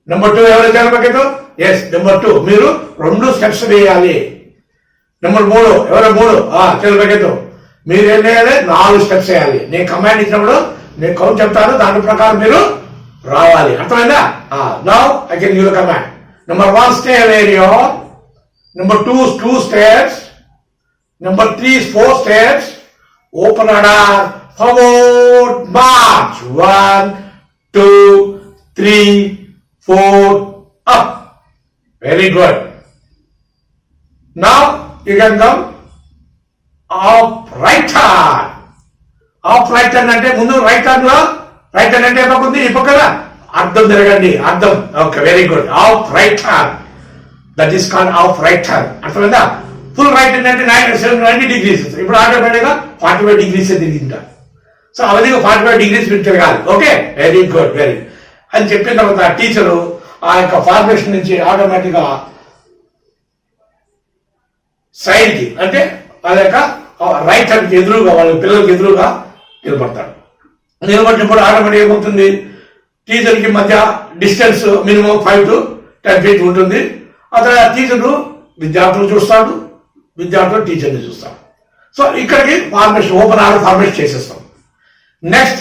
నెంబర్ 2 ఎవరు చేతుల పైకెత్తు? ఎస్ నెంబర్ 2 మీరు 2 స్టెప్స్ వేయాలి. నెంబర్ 3 ఎవరు? 3 చేతుల పైకెత్తు, మీరు ఏం చేయాలి? 4 స్టెప్స్ వేయాలి. నేను కమాండ్ ఇచ్చినప్పుడు నేను కౌంట్ చెప్తాను, దాని ప్రకారం మీరు రావాలి. అర్థమైందా? Now I can give the command. Number 1 stay where you are, number 2 steps, number 3 4 steps, open order forward march 1 2 3 4 up. Very good. Now you can come off right hand. Off right hand అంటే ముందు రైట్ హ్యాండ్ లో రైట్ హ్యాండ్ అంటే ఏమవుతుంది? ఈ పక్కన అర్థం తిరగండి, అర్థం. Okay, very good. Off right hand, that is called off right hand. అర్థమైందా? ఫుల్ రైట్ హ్యాండ్ అంటే 90 degrees. ఇప్పుడు ఆటోమేటిక్ గా 45 degrees తిరిగింటారు. సో ఆ విధంగా 45 degrees మీరు తిరగాలి. ఓకే, వెరీ గుడ్, వెరీ అని చెప్పిన తర్వాత టీచరు ఆ యొక్క ఫార్మేషన్ నుంచి ఆటోమేటిక్ గా సైడ్ కి అంటే వాళ్ళ యొక్క రైట్ హ్యాండ్ కి ఎదురుగా, వాళ్ళ పిల్లలకి ఎదురుగా నిలబడతాడు. నిలబడినప్పుడు ఆటోమేటిక్ ఏమవుతుంది? టీచర్ కి మధ్య డిస్టెన్స్ మినిమం 5 to 10 feet ఉంటుంది. అతను టీచర్ విద్యార్థులు చూస్తాడు, విద్యార్థులు టీచర్ని చూస్తాడు. సో ఇక్కడికి ఫార్మేషన్ ఓపెన్ ఆర్డర్ ఫార్మేషన్ చేసేస్తాం. నెక్స్ట్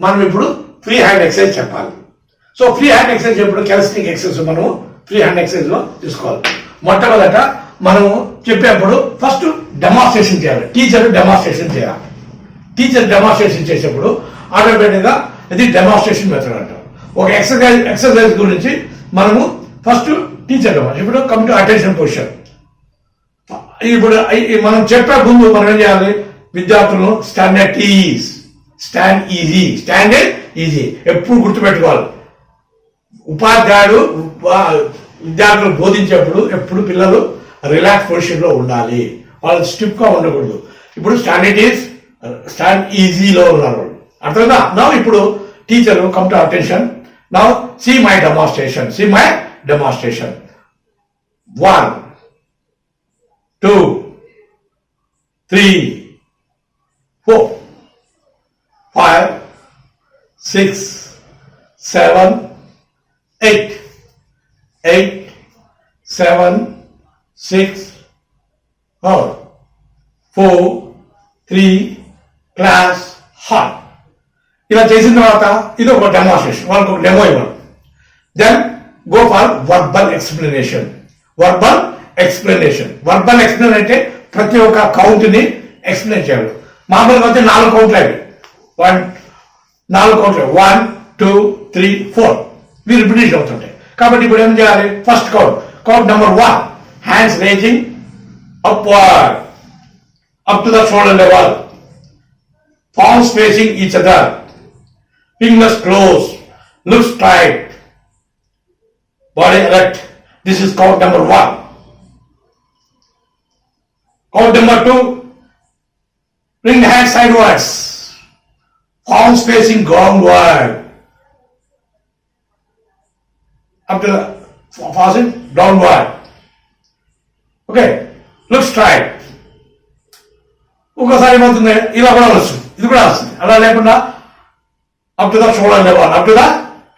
మనం ఇప్పుడు ఫ్రీ హ్యాండ్ ఎక్సర్సైజ్ చెప్పాలి. సో ఫ్రీ హ్యాండ్ ఎక్సర్సైజ్ ఎప్పుడు కెలస్టిక్ ఎక్సర్సైజ్ మనము ఫ్రీ హ్యాండ్ ఎక్సర్సైజ్ లో తీసుకోవాలి. మొట్టమొదట మనము చెప్పేప్పుడు ఫస్ట్ డెమాన్స్ట్రేషన్ చేయాలి. టీచర్ డెమాన్స్ట్రేషన్ చేయాలి. టీచర్ డెమాన్స్ట్రేషన్ చేసేప్పుడు ఆటోమేటిక్ గా ఇది డెమాన్స్ట్రేషన్ మెథడ్ అంటారు. ఒక ఎక్సర్సైజ్ గురించి మనము ఫస్ట్ టీచర్ ఇప్పుడు కమ్ టు అటెన్షన్ పొజిషన్. ఇప్పుడు మనం చెప్పే ముందు మనం ఏం చేయాలి? విద్యార్థులను స్టాండ్ ఈజీ ఎప్పుడు గుర్తుపెట్టుకోవాలి. ఉపాధ్యాయుడు విద్యార్థులు బోధించేప్పుడు ఎప్పుడు పిల్లలు రిలాక్స్ పొజిషన్ లో ఉండాలి, వాళ్ళు స్టిఫ్ గా ఉండకూడదు. ఇప్పుడు స్టాండ్ ఈజీలో ఉన్నారు వాళ్ళు. అర్థమైందా? నౌ ఇప్పుడు teacher come to attention. Now see my demonstration. 1 2 3 4 5 6 7 8 7, 6, 4, 3, class, hot. ఇలా చేసిన తర్వాత ఇది ఒక డెమోన్స్ట్రేషన్, వాళ్ళకి ఒక డెమో ఇవ్వాలి. Then go for verbal explanation. Verbal explanation అంటే ప్రతి ఒక్క కౌంట్ ని ఎక్స్ప్లెయిన్ చేయాలి. మామూలుగా అయితే 4 కౌంట్లు అవి, 4 కౌంట్లు 1, 2, 3, 4 ఇవి రిపిటేషన్ అవుతుంటాయి. కాబట్టి ఇప్పుడు ఏం చేయాలి? First count number 1, hands raising upward up to the shoulder level, palms facing each other, fingers closed, look straight, body erect. This is count number 1. Count number 2, bring the hands sideways, palms facing downward, up to the facing downward. Okay, look straight. ఒకసారి ఏమవుతుంది, ఇలా కూడా వస్తుంది, ఇది కూడా వస్తుంది. అలా లేకుండా up to the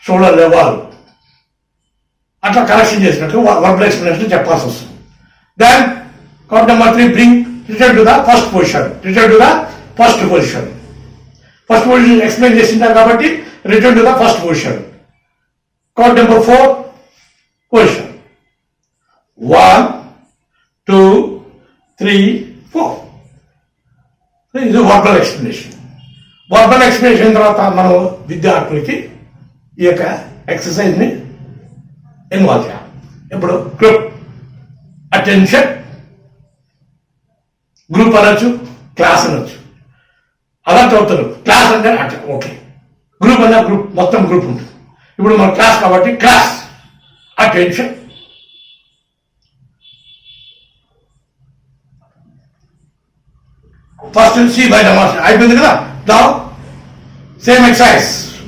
shoulder level అట్లా కరెక్షన్ చేసినట్టు వర్బల్ ఎక్స్ప్లెనేషన్ చెప్పాల్సి వస్తుంది. Then count number 3, bring return to the first position. First position explain చేసింటారు కాబట్టి return to the first position. Count number 4, position 1, 2, 3, 4. ఇది వర్బల్ ఎక్స్ప్లెనేషన్ తర్వాత మనం విద్యార్థులకి ఈ యొక్క ఎక్సర్సైజ్ ని ఇన్వాల్వ్ చేయాలి. ఇప్పుడు గ్రూప్ అటెన్షన్, గ్రూప్ అనొచ్చు, క్లాస్ అనొచ్చు. అలా చదువుతారు. క్లాస్ అంటే ఓకే, గ్రూప్ అన్న గ్రూప్ మొత్తం గ్రూప్ ఉంటుంది. ఇప్పుడు మన క్లాస్ కాబట్టి class attention. First see by demonstration అయిపోయింది కదా. Now same exercise.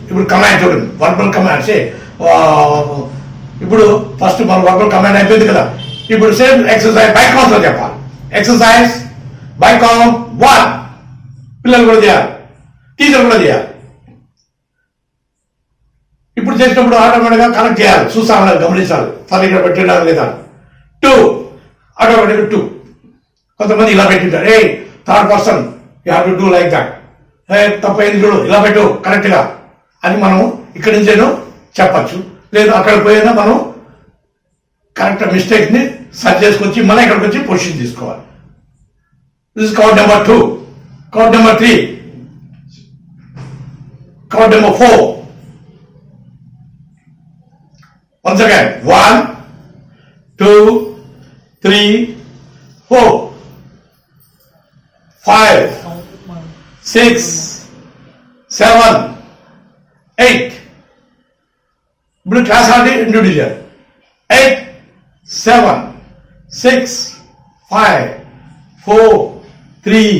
ఇప్పుడు కమాండ్ చూడండి, వర్బల్ కమాండ్. ఇప్పుడు ఫస్ట్ మన వర్బల్ కమాండ్ అయిపోయింది కదా. ఇప్పుడు సేమ్ ఎక్సర్సైజ్ బై కౌంట్ లో చెప్పాలి. Exercise by count 1. పిల్లలు కూడా చేయాలి, టీచర్ కూడా చేయాలి. ఇప్పుడు చేసినప్పుడు ఆటోమేటిక్ గా కనెక్ట్ చేయాలి, చూస్తాం, గమనించాలి. ఫర్ ఇక్కడ పెట్టినారు లేదా 2 ఆటోమేటిక్ 2. కొంతమంది ఇలా పెట్టింటారు, a third person you have to do like that, తప్పైంది చూడు ఇలా పెట్టు కరెక్ట్ గా అని మనం ఇక్కడి నుంచేనో చెప్పచ్చు. లేదు అక్కడ పోయినా మనం కరెక్ట్ మిస్టేక్ ని సరి చేసుకొచ్చి మళ్ళీ ఇక్కడికి వచ్చి పొజిషన్ తీసుకోవాలి. This is count number 2. Count number 3, count number 4. Once again 1, 2, 3, 4, 5, 6, 7, 8. ఇప్పుడు క్లాస్ ఆడి individual 8, 7, 6, 5, 4, 3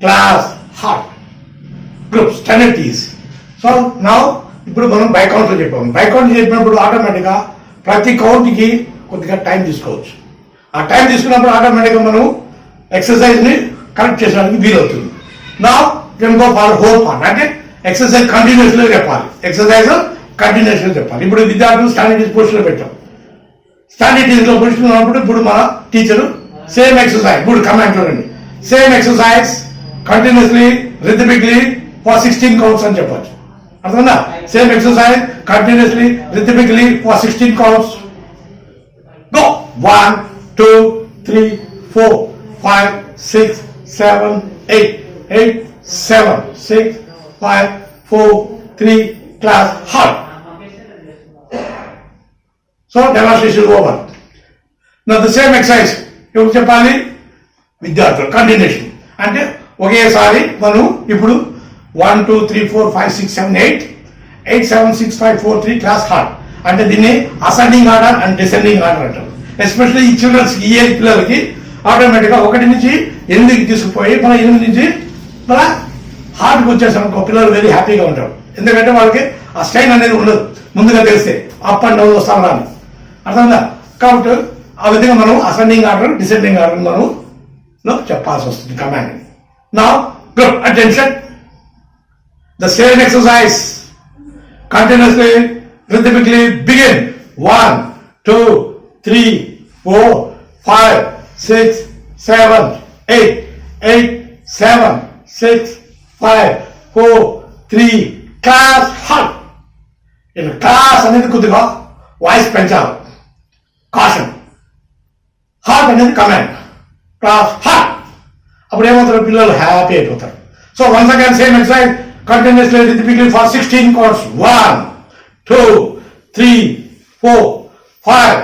class halt groups 10 easy. So now ఇప్పుడు మనం బై కౌంట్ లో చెప్పాము. బై కౌంట్ చెప్పినప్పుడు ఆటోమేటిక్ గా ప్రతి కౌంట్ కి కొద్దిగా టైం తీసుకోవచ్చు. ఆ టైం తీసుకున్నప్పుడు ఆటోమేటిక్ గా మనం ఎక్సర్సైజ్ ని కరెక్ట్ చేయడానికి వీలవుతుంది. నా can go for whole part, అంటే ఎక్సర్సైజ్ కంటిన్యూస్ లో చెప్పాలి. ఇప్పుడు విద్యార్థులు స్టాండర్డ్ పొజిషన్ లో పెట్టాం. స్టాండర్డ్ లో పొజిషన్ ఉన్నప్పుడు ఇప్పుడు మన టీచర్ సేమ్ ఎక్సర్సైజ్, ఇప్పుడు కమాండ్ చూడండి, same exercise continuously rhythmically for 16 counts అని చెప్పచ్చు. అర్థమన్నా? Same exercise continuously rhythmically for 16 counts. Go 1, 2, 3, 4, 5, 6, 7, 8, 8, 7, 6, 5, 4, 3 class hard. So demonstration over. Now the same exercise ఎవరు చెప్పాలి? విద్యార్థులు. కంటిన్యూషన్ అంటే ఒకేసారి మనం ఇప్పుడు 1, 2, 3, 4, 5, 6, 7, 8, 8, 7, 6, 5, 4, 3 క్లాస్ హార్డ్. అంటే దీన్ని ascending order and descending order అంటారు. ఎస్పెషల్లీ ఈ చిల్డ్రన్స్ ఈ ఏజ్ పిల్లలకి ఆటోమేటిక్ గా 1 నుంచి 8కి తీసుకుపోయి మన 8 నుంచి మన హార్ట్కి వచ్చేసాం. పిల్లలు వెరీ హ్యాపీగా ఉంటారు. ఎందుకంటే వాళ్ళకి ఆ స్ట్రెయిన్ అనేది ఉండదు, ముందుగా తెలిస్తే అప్ అండ్ డౌన్ వస్తా ఉండాలి. అర్థంగా? కాబట్టి ఆ విధంగా మనం అసెండింగ్ ఆర్డర్ డిసెండింగ్ ఆర్డర్ మనం చెప్పాల్సి వస్తుంది కమాండ్. నా group attention, the same exercise continuously rhythmically begin 1, 2, 3, 4 5 6 7 8 8 7 6 5 4 3 class heart. ఇక్కడ క్లాస్ అనేది కొద్దిగా వాయిస్ పెంచాలి, కాషన్. హార్ట్ అనేది కమాండ్, క్లాస్ హార్ట్. అప్పుడు ఏమవుతారు, పిల్లలు హ్యాపీ అయిపోతారు. So once again same exercise continuously repeatedly for 16 counts. 1 2 3 4 5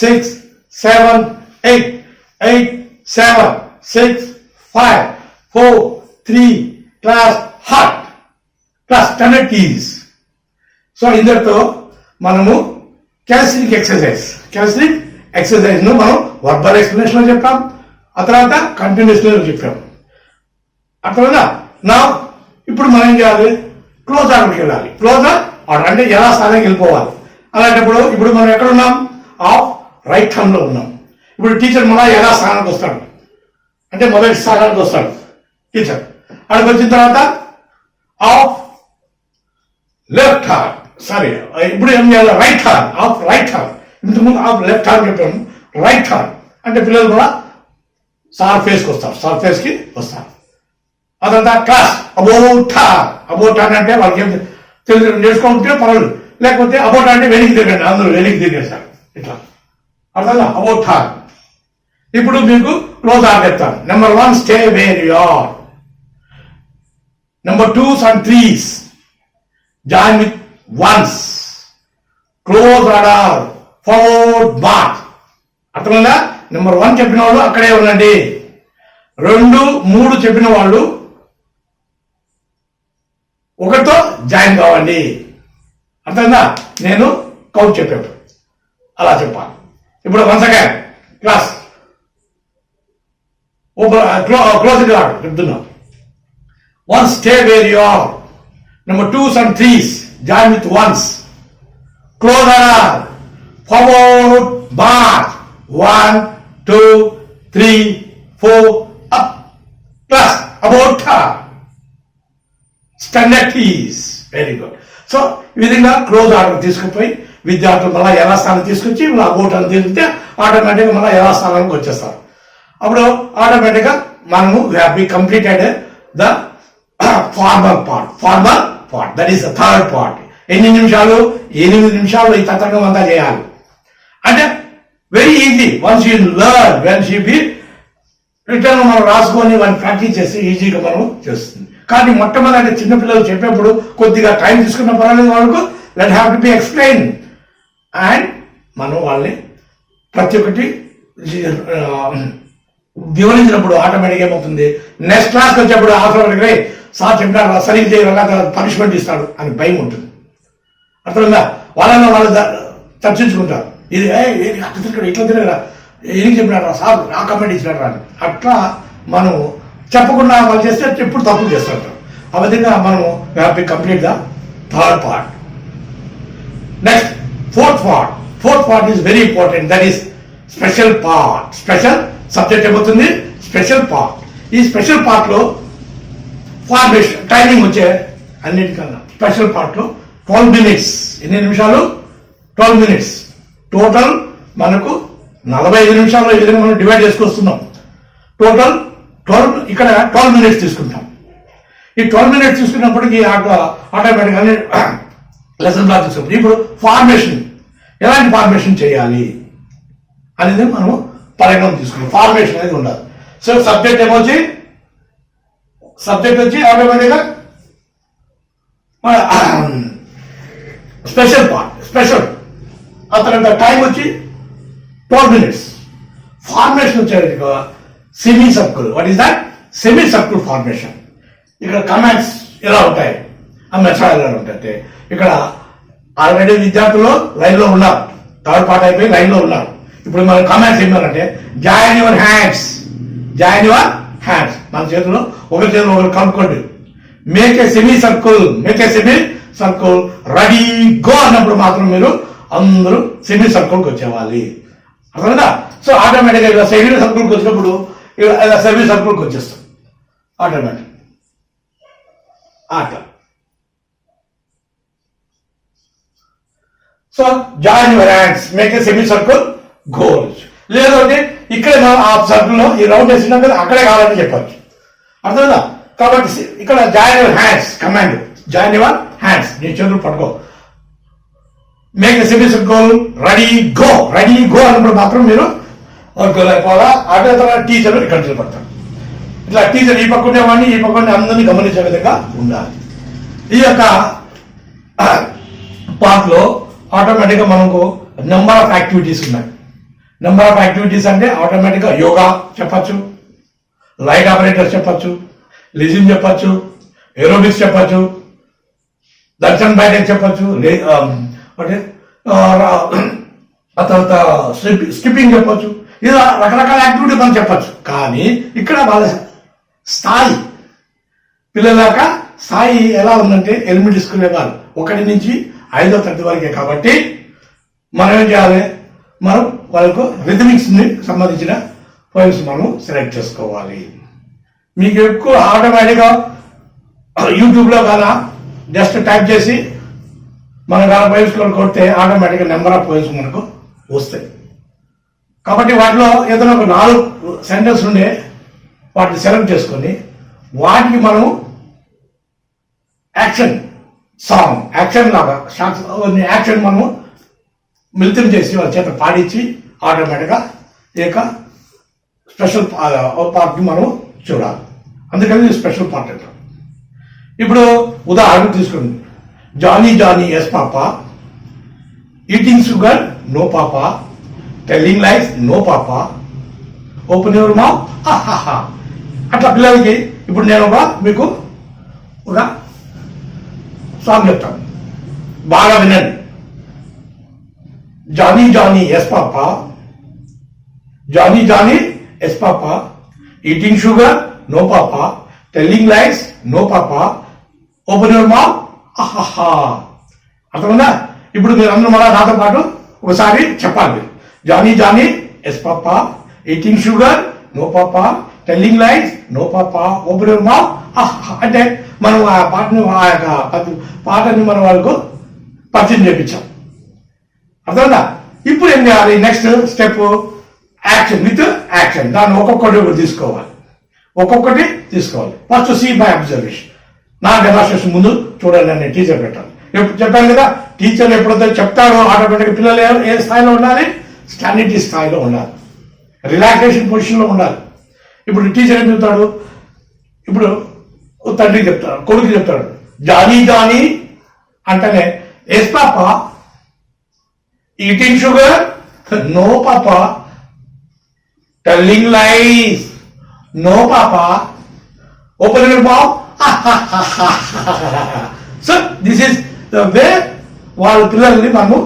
6 7 8 8 7 6 5 4 3 class halt. Class 10 keys. So ఇందరితో మనము క్యాలస్ట్రిక్ ఎక్సర్సైజ్ ను మనం వర్బల్ ఎక్స్ప్లెనేషన్ లో చెప్పాం, ఆ తర్వాత కంటిన్యూస్ లో చెప్పాం. అర్థమైందా? నా ఇప్పుడు మనం ఏం చేయాలి, క్లోజ్ ఆర్డర్కి వెళ్ళాలి. క్లోజ్ ఆర్డర్ అంటే ఎలా స్థానానికి వెళ్ళిపోవాలి. అలాంటప్పుడు ఇప్పుడు మనం ఎక్కడ ఉన్నాం, ఆఫ్ రైట్ హ్యాండ్ లో ఉన్నాం. ఇప్పుడు టీచర్ మళ్ళా ఎలా స్థానానికి వస్తాడు అంటే మొదటి స్థానానికి వస్తాడు టీచర్. అక్కడికి వచ్చిన తర్వాత ఆఫ్ లెఫ్ట్ హ్యాండ్, సారీ ఇప్పుడు ఏం చేయాలి, right hand, off right hand. ఇంతకుముందు ఆఫ్ లెఫ్ట్ హ్యాండ్ చెప్పాము, రైట్ హ్యాండ్ అంటే పిల్లలు కూడా సార్ ఫేస్కి వస్తారు, సార్ ఫేస్కి వస్తారు. అదంతా క్లాస్ అబౌట్ అంటే వాళ్ళకి ఏం తెలుసు నేర్చుకుంటే పర్వాలేదు, లేకపోతే అబౌట్ అంటే వెనక్కి తిరగండి, అందరూ వెనక్కి తిరిగేస్తారు ఇట్లా. అర్థంగా అబౌట్ హార్. ఇప్పుడు మీకు క్లోజ్ ఆర్ చెప్తాను. Number 1 stay where you are. Number 2s and 3s join with ones. Close order, forward march. అర్థమైందా? నెంబర్ 1 చెప్పిన వాళ్ళు అక్కడే ఉండండి, 2 3 చెప్పిన వాళ్ళు ఒకటితో జాయిన్ కావండి. అర్థమైందా? నేను కౌంట్ చెప్పాను అలా చెప్పాలి. ఇప్పుడు వన్స్ అగైన్ క్లాస్ క్లోజ్ చెప్తున్నా. 1 stay where you are. Number 2s and 3s join with ones. Close order, forward march. 1 2 3 4 up. Class about stand at ease. Very good. So ఈ విధంగా క్లోజ్ ఆర్డర్ తీసుకుపోయి విద్యార్థులు మళ్ళీ ఎలా స్థానం తీసుకొచ్చి ఇలా అబౌట్ అని తిరిగితే ఆటోమేటిక్గా మళ్ళీ ఎలా స్థానానికి వచ్చేస్తారు. అప్పుడు ఆటోమేటిక్గా మనము have completed the formal part. That is the third part. ఎన్ని నిమిషాలు? 8 నిమిషాలు ఈ తతంగం అంతా చేయాలి. అంటే very easy. Once you learn, once you be return మనం రాసుకొని వాడిని ప్రాక్టీస్ చేస్తే ఈజీగా మనం చేస్తుంది. కానీ మొట్టమొదటి చిన్నపిల్లలు చెప్పేప్పుడు కొద్దిగా టైం తీసుకున్న పర్వాలేదు, వాళ్ళకు that have to be explain. And మనం వాళ్ళని ప్రతి ఒక్కటి వివరించినప్పుడు ఆటోమేటిక్ ఏమవుతుంది, నెక్స్ట్ క్లాస్కి వచ్చేప్పుడు ఆటోమేటిక్గా సార్ చెప్పినారు సరిగ్గా చేయాలి, పనిష్మెంట్ ఇస్తాడు అని భయం ఉంటుంది. అర్థమైందా? వాళ్ళని వాళ్ళు చర్చించుకుంటారు. ఇది ఇట్లా తిరగరా, ఏం చెప్పినారా సార్, ఆ కమెంట్ ఇచ్చినారా అని. అట్లా మనం చెప్పకుండా వాళ్ళు చేస్తే ఎప్పుడు తప్పులు చేస్తుంటారు. ఆ విధంగా మనము complete the third part. Next fourth part is very important. That is special part. Special subject ఏమవుతుంది, స్పెషల్ పార్ట్. ఈ స్పెషల్ పార్ట్ లో ఫార్మేషన్ టైమింగ్ వచ్చే అన్నిటికన్నా స్పెషల్ పార్ట్ లో 12 minutes. ఎన్ని నిమిషాలు? 12 minutes. టోటల్ మనకు 45 నిమిషాల్లో ఈ విధంగా మనం డివైడ్ చేసుకొస్తున్నాం. టోటల్ 12, ఇక్కడ 12 minutes తీసుకుంటాం. ఈ 12 minutes తీసుకున్నప్పటికీ ఆటోమేటిక్గా లెసన్ బ్లాక్ తీసుకుంటాం. ఇప్పుడు ఫార్మేషన్, ఎలాంటి ఫార్మేషన్ చేయాలి అనేది మనం పరిగణన తీసుకున్నాం. ఫార్మేషన్ అనేది ఉండాలి. సో సబ్జెక్ట్ వచ్చి ఆటోమేటిక్గా స్పెషల్ పార్ట్, స్పెషల్. ఆ తర్వాత టైం వచ్చి 12 minutes. ఫార్మేషన్ వచ్చేది semi circle. What is that? Semi circle formation. ఇక్కడ కమాండ్స్ ఎలా ఉంటాయి, ఆ మెథడ్ ఎలా ఉంటాయి. ఇక్కడ ఆల్రెడీ విద్యార్థులు లైన్ లో ఉన్నారు, థర్డ్ పార్ట్ అయిపోయి లైన్ లో ఉన్నారు. ఇప్పుడు మన కమాండ్స్ ఏమన్నారంటే జాయిన్ యువర్ హ్యాండ్స్. మన చేతిలో ఒకరి చేతిలో ఒకరు కలుపుకోండి. Make a semi circle. Ready go అన్నప్పుడు మాత్రం మీరు అందరూ సెమీ సర్కిల్కి వచ్చేవాలి. అర్థమైందా? సో ఆటోమేటిక్గా ఇలా సెమీ సర్కిల్కి వచ్చినప్పుడు ఇలా సెమీ సర్కిల్కి వచ్చేస్తాం ఆటోమేటిక్. అట్లా. So join your hands, make a semi circle, goals. లేదు అంటే ఇక్కడే మనం ఆ సర్కిల్లో ఈ రౌండ్ వేసినాం కదా అక్కడే కావాలని చెప్పచ్చు. అర్థమైందా? కాబట్టి ఇక్కడ join your hands command, join your hands, నీ చేతులు పట్టుకో. Make the semester goal, ready go అన్నప్పుడు మాత్రం మీరు గోల్ అయిపోవాలా. అదే తర్వాత టీచర్ ఇక్కడ నిలబడతారు. ఇట్లా టీచర్ ఈ పక్క ఉండేవాడిని ఈ పక్క ఉండే అందరినీ గమనించే విధంగా ఉండాలి. ఈ యొక్క పార్ట్ లో ఆటోమేటిక్ గా మనకు నెంబర్ ఆఫ్ యాక్టివిటీస్ ఉన్నాయి. నెంబర్ ఆఫ్ యాక్టివిటీస్ అంటే ఆటోమేటిక్ గా యోగా చెప్పచ్చు, లైట్ ఆపరేటర్ చెప్పచ్చు, లిజింగ్ చెప్పచ్చు, ఏరోబిక్స్ చెప్పచ్చు, దర్శన్ బైటెక్ చెప్పచ్చు, ఆ తర్వాత స్కిప్పింగ్ చెప్పచ్చు. ఇలా రకరకాల యాక్టివిటీ మనం చెప్పచ్చు. కానీ ఇక్కడ వాళ్ళ స్థాయి పిల్లల యొక్క స్థాయి ఎలా ఉందంటే ఎలిమెంటరీ స్కూల్ వాళ్ళు 1 నుంచి 5వ తరగతి వరకే. కాబట్టి మనం ఏం చేయాలి, మనం వాళ్ళకు రిథమిక్స్ ని సంబంధించిన పోయిమ్స్ మనం సెలెక్ట్ చేసుకోవాలి. మీకు ఎక్కువ ఆటోమేటిక్గా యూట్యూబ్లో కానీ జస్ట్ టైప్ చేసి మన పోయిమ్స్ కొడితే ఆటోమేటిక్గా నెంబర్ ఆఫ్ పోయిమ్స్ మనకు వస్తాయి. కాబట్టి వాటిలో ఏదైనా ఒక 4 సెంటెన్స్ ఉండే వాటిని సెలెక్ట్ చేసుకొని వాటికి మనం యాక్షన్ సాంగ్, యాక్షన్ లాగా యాక్షన్ మనము మిళితం చేసి వాళ్ళ చేత పాడించి ఆటోమేటిక్గా ఏక స్పెషల్ పార్ట్ని మనం చూడాలి. అందుకని స్పెషల్ పార్ట్ అంటాం. ఇప్పుడు ఉదాహరణ తీసుకోండి. Johnny Johnny yes papa, eating sugar no papa, telling life no papa, open your mouth ఆహాహా. అట్లా పిల్లలకి ఇప్పుడు నేను మీకు ఒక సాంగ్ చెప్తాను, బాగా వినండి. Johnny Johnny yes papa, Johnny Johnny yes papa, eating sugar no papa, telling life no papa, open your mouth ఆహాహా. అర్థమైందా? ఇప్పుడు మీరు అందరూ మళ్ళా నాతో పాటు ఒకసారి చెప్పాలి. Johnny Johnny yes papa, eating sugar no papa, telling life no papa, open your mouth ఆహాహా. అంటే మనం ఆ పాటని ఆ యొక్క పాటని మనం వాళ్ళకు పరిచయం చేయించాం. అర్థమైందా? ఇప్పుడు ఏం చేయాలి? Next step action with action. దాన్ని ఒక్కొక్కటి తీసుకోవాలి. First see by observation. నా డెమాన్స్ట్రేషన్ ముందు చూడండి అని టీచర్ పెట్టాలి. చెప్పాను కదా, టీచర్ ఎప్పుడైతే చెప్తాడో ఆటోమేటిక్ పిల్లలు ఏ స్థాయిలో ఉండాలి? స్టాండర్డ్ స్థాయిలో ఉండాలి, రిలాక్సేషన్ పొజిషన్లో ఉండాలి. ఇప్పుడు టీచర్ ఏం చెప్తాడు? ఇప్పుడు తండ్రికి చెప్తాడు, కొడుకు చెప్తాడు, జానీ జానీ అంటేనే yes papa, eating sugar no papa, telling lies no papa, open your mouth. So this is the way వాళ్ళ పిల్లల్ని మనము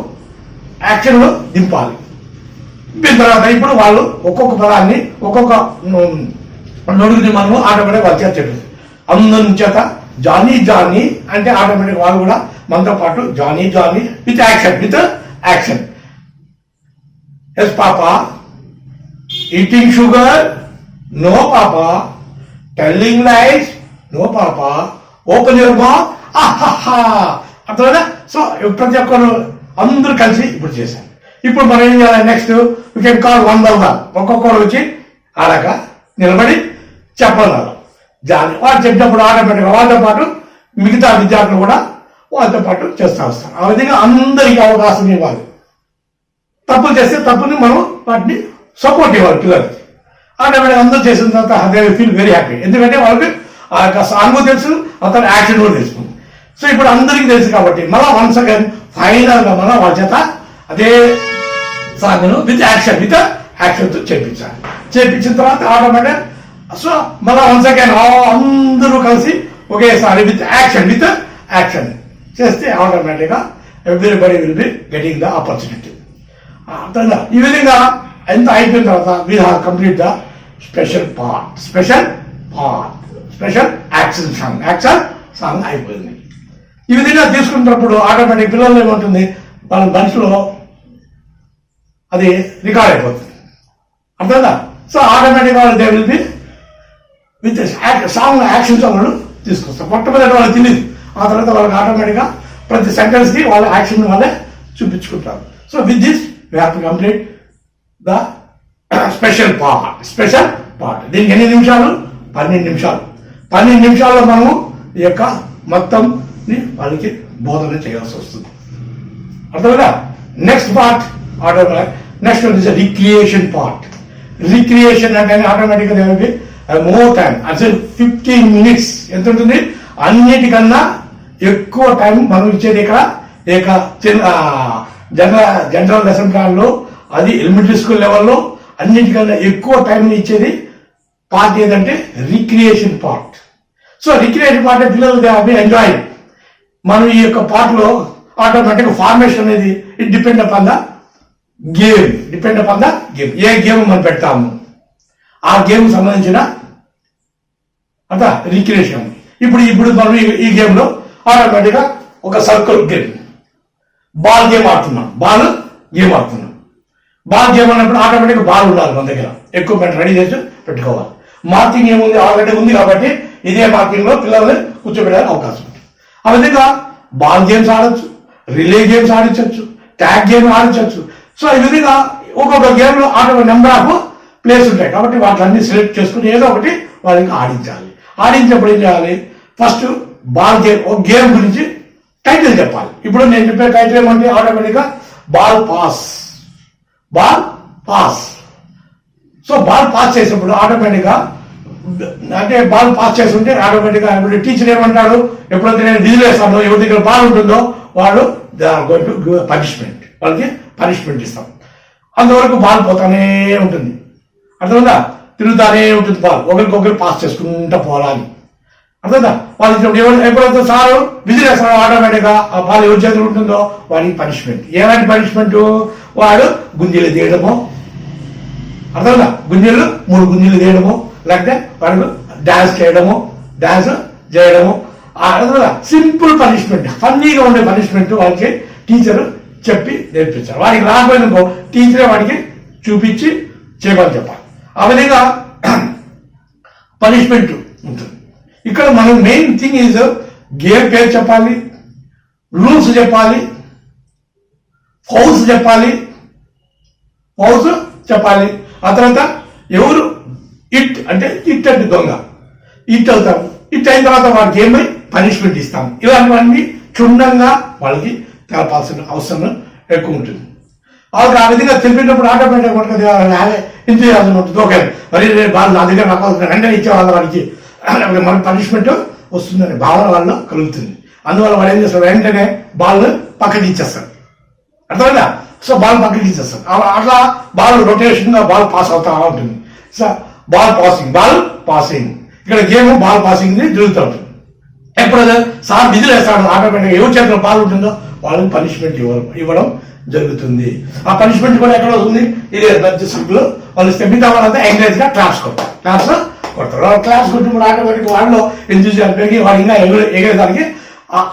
యాక్షన్ లో దింపాలి. దింపిన తర్వాత ఇప్పుడు వాళ్ళు ఒక్కొక్క పదాన్ని ఒక్కొక్క నడుగుని మనము ఆటోమేటిక్ వాళ్ళ చేత చెప్పేది. అందరి చేత జానీ జానీ అంటే ఆటోమేటిక్ వాళ్ళు కూడా మనతో పాటు Johnny Johnny with action. Yes papa, eating sugar no papa, telling lies no papa, open your mouth ఆహాహా. అర్థమైనా? సో ప్రతి ఒక్కరు అందరూ కలిసి ఇప్పుడు చేశారు. ఇప్పుడు మనం ఏం చేయాలి? Next we can call 1 by 1. ఒక్కొక్కరు వచ్చి అలాగ నిలబడి చెప్పాలి. జాని వాళ్ళు చెప్పినప్పుడు ఆటోమేటిక్గా వాళ్ళతో పాటు మిగతా విద్యార్థులు కూడా వాళ్ళతో పాటు చేస్తూ వస్తారు. ఆ విధంగా అందరికీ అవకాశం ఇవ్వాలి. తప్పులు చేస్తే తప్పుని మనం వాటిని సపోర్ట్ ఇవ్వాలి పిల్లలకి. ఆటోమేటిక్గా అందరూ చేసిన తర్వాత దే ఫీల్ వెరీ హ్యాపీ. ఎందుకంటే వాళ్ళకి ఆ యొక్క సాంగ్ తెలుసు, అతను యాక్షన్ కూడా తెలుస్తుంది. సో ఇప్పుడు అందరికీ తెలుసు కాబట్టి మళ్ళీ వన్స్ అగైన్ ఫైనల్ గా మనం వాళ్ళ చేత అదే సాంగ్ విత్ యాక్షన్తో చేయించాలి. చేయించిన తర్వాత ఆటోమేటిక్ సో మళ్ళీ వన్స్ అగైన్ అందరూ కలిసి ఒకేసారి విత్ యాక్షన్ చేస్తే ఆటోమేటిక్గా everybody will be getting the opportunity. ఈ విధంగా ఎంత అయిపోయిన తర్వాత we have complete the special action song అయిపోయింది. ఈ విధంగా తీసుకున్నప్పుడు ఆటోమేటిక్ పిల్లల్లో ఏముంటుంది, వాళ్ళ మనసులో అది రికార్డ్ అయిపోతుంది. అర్థందా? సో ఆటోమేటిక్ వాళ్ళు they will be with song actions వాళ్ళు తీసుకొస్తారు. మొట్టమొదటి వాళ్ళకి తెలియదు, ఆ తర్వాత వాళ్ళకి ఆటోమేటిక్గా ప్రతి సెంటెన్స్ కి వాళ్ళ యాక్షన్ వాళ్ళే చూపించుకుంటారు. So with this we have to complete the special part. దీనికి ఎన్ని నిమిషాలు? 12 నిమిషాలు. 12 నిమిషాల్లో మనము ఈ యొక్క మొత్తం వాళ్ళకి బోధన చేయాల్సి వస్తుంది. అర్థమైనా? Next part next one is recreation part. Recreation అంటే ఆటోమేటిక్గా దేనికి మోర్ టైం, అసలు 15 minutes ఎంత ఉంటుంది? అన్నిటికన్నా ఎక్కువ టైం మనం ఇచ్చేది ఇక్కడ జనరల్ లెసన్ ప్లాన్ లో, అది ఎలిమెంటరీ స్కూల్ లెవెల్లో అన్నిటికన్నా ఎక్కువ టైం ఇచ్చేది పార్ట్ ఏదంటే recreation part. So recreation part పిల్లలు దే హావ్ బీన్ ఎంజాయ్. మనం ఈ యొక్క పార్ట్ లో ఆటోమేటిక్ ఫార్మేషన్ అనేది it depend upon the game. A game మనం పెడతాము ఆ గేమ్ సంబంధించిన అంత రిక్రియేషన్. ఇప్పుడు మనం ఈ గేమ్ లో ఆటోమేటిక్ గా ఒక సర్కిల్ గేమ్, బాల్ గేమ్ ఆడుతున్నాం. బాల్ గేమ్ అన్నప్పుడు ఆటోమేటిక్ బాల్ ఉండాలి మన దగ్గర, ఎక్విప్మెంట్ రెడీ చేసి పెట్టుకోవాలి. మార్కింగ్ ఏముంది? ఆల్రెడీ ఉంది కాబట్టి ఇదే మార్కింగ్ లో పిల్లల్ని కూర్చోబెట్టడానికి అవకాశం ఉంది. ఆ విధంగా బాల్ గేమ్స్ ఆడొచ్చు, రిలే గేమ్స్ ఆడించవచ్చు, ట్యాగ్ గేమ్ ఆడించవచ్చు. సో ఈ విధంగా ఒక్కొక్క గేమ్ లో నెంబర్ ఆఫ్ ప్లేస్ ఉంటాయి కాబట్టి వాటిని సెలెక్ట్ చేసుకుని ఏదో ఒకటి వాళ్ళకి ఆడించాలి. ఆడించినప్పుడు ఏం చేయాలి? ఫస్ట్ బాల్ గేమ్, ఒక గేమ్ గురించి టైటిల్ చెప్పాలి. ఇప్పుడు నేను చెప్పే టైటిల్ ఏమంటే ఆటోమేటిక్ గా ball pass. So ball pass చేసినప్పుడు ఆటోమేటిక్ గా అంటే బాల్ పాస్ చేస్తుంటే ఆటోమేటిక్ గా ఇప్పుడు టీచర్ ఏమంటాడు? ఎప్పుడైతే నేను విజిల్ వేస్తాను, ఎవరి దగ్గర బాల్ ఉంటుందో వాళ్ళు పనిష్మెంట్, వాళ్ళకి పనిష్మెంట్ ఇస్తాం. అంతవరకు బాల్ పోతానే ఉంటుంది. అర్థమైందా? తిరుగుతానే ఉంటుంది బాల్, ఒకరికొకరు పాస్ చేసుకుంటూ పోవాలి. అర్థమైందా? వాళ్ళు ఎప్పుడైతే సారు విజిల్ వేస్తాడో ఆటోమేటిక్ గా ఆ బాల్ ఎవరి చేతిలో ఉంటుందో వాడికి పనిష్మెంట్. ఏమైనా పనిష్మెంట్? వాడు గుంజీలు తీయడము. అర్థమైందా? 3 గుంజీలు తీయడము, లేకపోతే వాడికి డాన్స్ చేయడము. అర్థమైందా? సింపుల్ పనిష్మెంట్, ఫన్నీగా ఉండే పనిష్మెంట్ వాళ్ళకి టీచర్ చెప్పి నేర్పించారు. వాడికి రాకపోయినకో టీచరే వాడికి చూపించి చేయమని చెప్పాలి. ఆ విధంగా పనిష్మెంట్ ఉంటుంది. ఇక్కడ మనం మెయిన్ థింగ్ ఈజ్ గేమ్ పేరు చెప్పాలి, రూల్స్ చెప్పాలి, ఫౌల్స్ చెప్పాలి. ఆ తర్వాత ఎవరు ఇట్ అంటే దొంగ ఇట్ అవుతాము. ఇట్ అయిన తర్వాత వాడికి ఏమై పనిష్మెంట్ ఇస్తాము. ఇలాంటివన్నీ క్షుణ్ణంగా వాళ్ళకి తెలపాల్సిన అవసరం ఎక్కువ ఉంటుంది. వాళ్ళకి ఆ విధంగా తెలిపినప్పుడు ఆటోమేటిక్ ఇంతజాసం ఉంటుంది. ఓకే మరి వాళ్ళు నా దగ్గర రావాల్సిన వెంటనే ఇచ్చేవాళ్ళు వాడికి మన పనిష్మెంట్ వస్తుందనే భావన వాళ్ళు కలుగుతుంది. అందువల్ల వాడు ఏం చేస్తారు? వెంటనే బాల్ పక్కకి ఇచ్చేస్తారు. అర్థమైందా? సో బాల్ పక్కకి ఇచ్చేస్తారు. అట్లా బాల్ రొటేషన్ గా బాల్ పాస్ అవుతా ఉంటుంది. సో బాల్ పాసింగ్ ఇక్కడ గేమ్ బాల్ పాసింగ్ జరుగుతూ ఉంటుంది. ఎప్పుడైతే సార్ విధులు వేస్తాడు ఆటోమేటిక్ ఎవరి చేతిలో బాల్ ఉంటుందో వాళ్ళకి పనిష్మెంట్ ఇవ్వడం జరుగుతుంది. ఆ పనిష్మెంట్ కూడా ఎక్కడ వస్తుంది? ఇదే పెద్ద సర్కులు వాళ్ళు మిగతా వాళ్ళంతా ఎంకరేజ్ గా క్లాస్ కొడతారు. క్లాస్ కొట్టినప్పుడు ఆటోమేటిక్ వాళ్ళలో ఎంతూజియాజం పెరిగి వాడు ఇంకా ఎగరేదానికి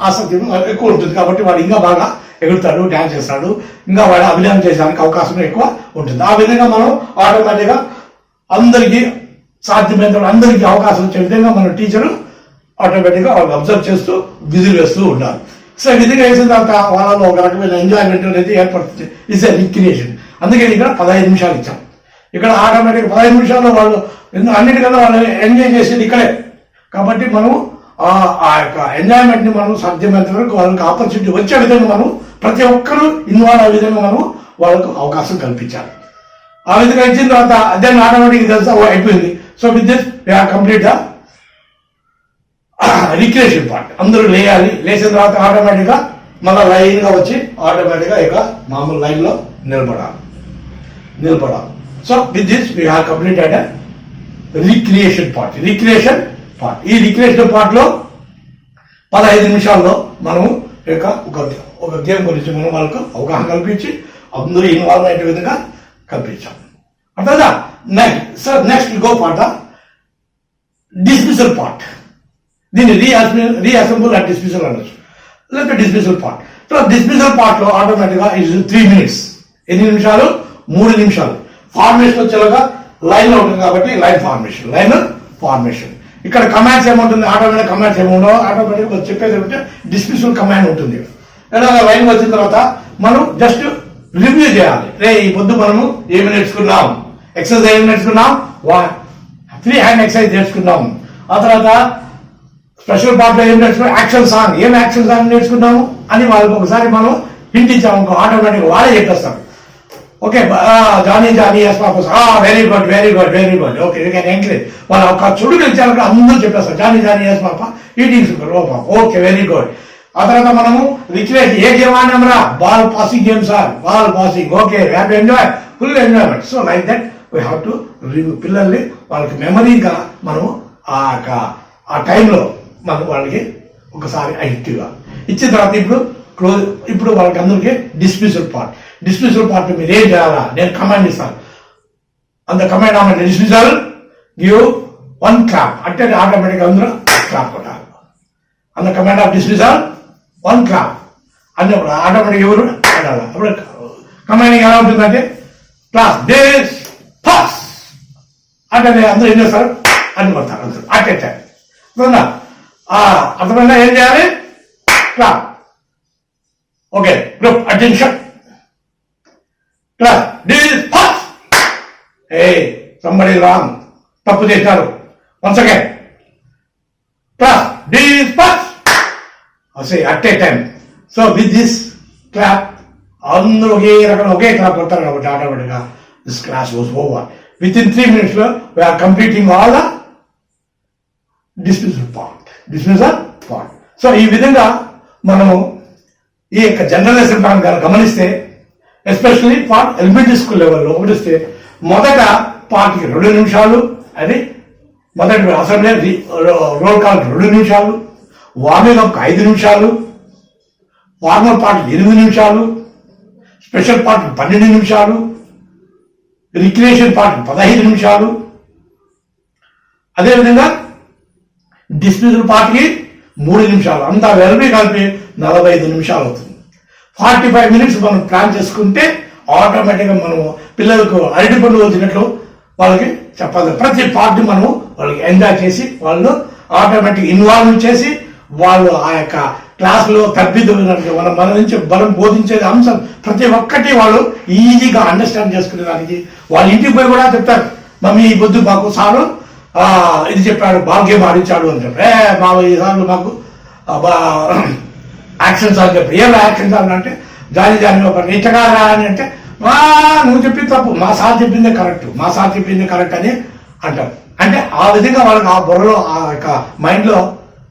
ఆసక్తి ఎక్కువ ఉంటుంది. కాబట్టి వాడు ఇంకా బాగా ఎగురుతాడు, డ్యాన్స్ చేస్తాడు, ఇంకా వాడు అభినయం చేసేదానికి అవకాశం ఎక్కువ ఉంటుంది. ఆ విధంగా మనం ఆటోమేటిక్ గా అందరికీ సాధ్యమైనంత అందరికీ అవకాశం వచ్చే విధంగా మన టీచరు ఆటోమేటిక్ గా వాళ్ళు అబ్జర్వ్ చేస్తూ విజిల్ వేస్తూ ఉండాలి. సో ఈ విధంగా వేసిన తర్వాత వాళ్ళలో ఒక రకమైన ఎంజాయ్మెంట్ అనేది ఏర్పడుతుంది. It's a recreation. అందుకే ఇక్కడ 15 నిమిషాలు ఇచ్చాం. ఇక్కడ ఆటోమేటిక్ 15 నిమిషాల్లో వాళ్ళు అన్నిటికన్నా వాళ్ళు ఎంజాయ్ చేసేది ఇక్కడే. కాబట్టి మనం ఆ యొక్క ఎంజాయ్మెంట్ ని మనం సాధ్యమైనంత వరకు వాళ్ళకి ఆపర్చునిటీ వచ్చే విధంగా మనం ప్రతి ఒక్కరూ ఇన్వాల్వ్ అయ్యే విధంగా మనం వాళ్ళకు అవకాశం కల్పించాలి. ఆ విధంగా ఇచ్చిన తర్వాత అదే ఆటోమేటిక్ తెలుసా అయిపోయింది. So with this we have complete the recreation part. అందరూ లేచిన తర్వాత ఆటోమేటిక్ గా మళ్ళీ లైన్ గా వచ్చి ఆటోమేటిక్ గా ఇక మామూలు లైన్ లో నిలబడాలి. So with this we have completed recreation part. ఈ రిక్రియేషన్ పార్ట్ లో 15 నిమిషాల్లో మనము ఒక గేమ్ గురించి మనం వాళ్ళకు అవగాహన కల్పించి అందరూ ఇన్వాల్వ్ అయ్యే విధంగా కల్పించాం. అర్థందా? Next go for the dismissal part. దీన్ని రీఅసెంబుల్ అండ్ డిస్మిసల్ అనొచ్చు. లేకపోతే dismissal part. So dismissal part లో ఆటోమేటిక్ గా 3 minutes. ఎన్ని నిమిషాలు? 3 నిమిషాలు. ఫార్మేషన్ వచ్చేలాగా లైన్ లో ఉంటుంది కాబట్టి లైన్ ఫార్మేషన్. ఇక్కడ కమాండ్స్ ఏముంటుంది? ఆటోమేటిక్ కమాండ్స్ ఏముండవు. ఆటోమేటిక్ చెప్పేది ఏమంటే డిస్మిసల్ కమాండ్ ఉంటుంది. లైన్ వచ్చిన తర్వాత మనం జస్ట్ రివ్యూ చేయాలి. ఈ పొద్దు మనము ఏమి నేర్చుకున్నాం, ఎక్సర్సైజ్ ఏం నేర్చుకున్నాం, ఫ్రీ హ్యాండ్ ఎక్సర్సైజ్ నేర్చుకున్నాం. ఆ తర్వాత స్పెషల్ పార్ట్లో ఏం నేర్చుకున్నాం, యాక్షన్ సాంగ్. ఏం యాక్షన్ సాంగ్ నేర్చుకున్నాము అని వాళ్ళకి ఒకసారి మనం హింట్ ఇచ్చాము, ఆటోమేటిక్ వాళ్ళే చెప్పేస్తాం. Okay, Johnny Johnny yes papas, very good very good very good. Okay, you can encourage. వాళ్ళు ఒక చుడుకు ఇచ్చారు, అందరూ చెప్పేస్తారు Johnny Johnny yes papa, eating sugar, oh papa, okay very good. ఆ తర్వాత మనము రిక్రియేట్, ఏ గేమ్ ఆడినామరా, ball passing game sir, ball passing, okay happy enjoy, full enjoyment. So like that we have to review. పిల్లల్ని వాళ్ళకి మెమరీగా మనము ఆ టైంలో మనం వాళ్ళకి ఒకసారి యాక్టివ్గా ఇచ్చిన తర్వాత ఇప్పుడు వాళ్ళకి అందరికీ డిస్మిసల్ పార్ట్. డిస్మిసల్ పార్ట్ మీరు ఏం చేయాలా, నేను కమాండ్ ఇస్తాను. అంత కమాండ్ ఆమె డిస్మిసల్ గివ్ 1 clap అంటే ఆటోమేటిక్గా అందరూ క్లాప్ కొట్టాలి. అంత కమాండ్ ఆఫ్ డిస్మిసల్ 1 clap అన్నప్పుడు ఆటోమేటిక్ ఎవరు ఆడాలి. అప్పుడు కమాండింగ్ ఎలా ఉంటుందంటే క్లాస్ డిస్ పాస్ అంటే అందరూ ఏం చేస్తారు, అని కొడతారు అందరూ అట్టేటారు. అర్థమైనా ఏం చేయాలి, clap. Okay, group attention, class disperse. A somebody wrong, తప్పు చేశారు, once again class disperse. At a time. So with this clap అందరూ ఒకే క్లాప్ కొడతారు కాబట్టి ఆటోమేటిక్గా this class was over. Within 3 minutes we are completing all the dismissal part. So ఈ విధంగా మనము ఈ యొక్క జనరల్ లెసన్ ప్లాన్ గారు గమనిస్తే, ఎస్పెషల్లీ ఫర్ ఎలిమెంటరీ స్కూల్ లెవెల్లో గమనిస్తే, మొదట పార్ట్కి 2 నిమిషాలు, అది మొదటి అసెంబ్లీ రోల్ కాల్ 2 నిమిషాలు, వార్మింగ్ అప్ 5 నిమిషాలు, ఫార్మల్ పార్ట్ 8 నిమిషాలు, స్పెషల్ పార్ట్ 12 నిమిషాలు, రిక్రియేషన్ పార్ట్ 15 నిమిషాలు, అదేవిధంగా డిస్మిసల్ పార్ట్కి 3 నిమిషాలు, అంతా వెరబి కలిపి 45 నిమిషాలు అవుతుంది. 45 minutes మనం ప్లాన్ చేసుకుంటే ఆటోమేటిక్గా మనము పిల్లలకు అరటి పండు వచ్చినట్లు వాళ్ళకి చెప్పాలి. ప్రతి పార్ట్ని మనము వాళ్ళకి ఎంజాయ్ చేసి, వాళ్ళు ఆటోమేటిక్ ఇన్వాల్వ్ చేసి, వాళ్ళు ఆ యొక్క క్లాసులో తప్పిదమైనట్టు మన నుంచి బలం బోధించేది అంశం ప్రతి ఒక్కటి వాళ్ళు ఈజీగా అండర్స్టాండ్ చేసుకునేదానికి వాళ్ళ ఇంటికి పోయి కూడా చెప్తారు, మమ్మీ ఈ పొద్దు మాకు సారు ఇది చెప్పాడు, భాగ్యం ఆడించాడు అని చెప్పారు. బాబు ఈసార్లు మాకు యాక్షన్ సార్ చెప్పారు. ఏం యాక్షన్ సార్ అంటే జాని జాని ఒక ఇచ్చగారా అని అంటే, నువ్వు చెప్పింది తప్పు, మా సార్ చెప్పిందే కరెక్ట్ అని అంటారు. అంటే ఆ విధంగా వాళ్ళకి ఆ బుర్రలో ఆ యొక్క మైండ్లో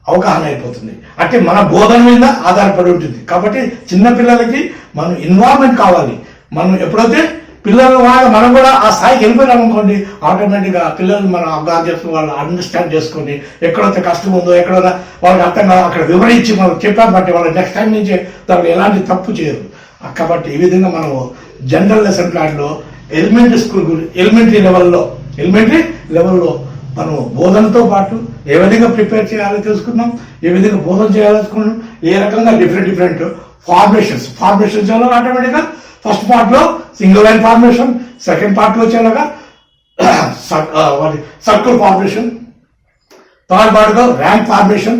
అవగాహన అయిపోతుంది. అంటే మన బోధన మీద ఆధారపడి ఉంటుంది. కాబట్టి చిన్నపిల్లలకి మనం ఇన్వాల్వ్మెంట్ కావాలి. మనం ఎప్పుడైతే పిల్లల మనం కూడా ఆ స్థాయికి వెళ్ళిపోయినాం అనుకోండి, ఆటోమేటిక్గా పిల్లలు మనం అవగాహన చేసుకుని వాళ్ళు అండర్స్టాండ్ చేసుకొని, ఎక్కడైతే కష్టం ఉందో ఎక్కడైనా వాళ్ళకి అర్థం కాదు అక్కడ వివరించి మనం చెప్పాం బట్టి వాళ్ళు నెక్స్ట్ టైం నుంచి దానికి ఎలాంటి తప్పు చేయరు. కాబట్టి ఈ విధంగా మనం జనరల్ లెసన్ ప్లాన్లో ఎలిమెంటరీ లెవెల్లో మనం బోధనతో పాటు ఏ విధంగా ప్రిపేర్ చేయాలో తెలుసుకున్నాం, ఏ విధంగా బోధన చేయాలో తెలుసుకున్నాం, ఏ రకంగా డిఫరెంట్ ఫార్మేషన్స్ చేయాలో ఆటోమేటిక్గా ఫస్ట్ పార్ట్లో సింగిల్ లైన్ ఫార్మేషన్, సెకండ్ పార్ట్లో వచ్చేలాగా సర్కిల్ ఫార్మేషన్, థర్డ్ పార్ట్లో ర్యాంక్ ఫార్మేషన్,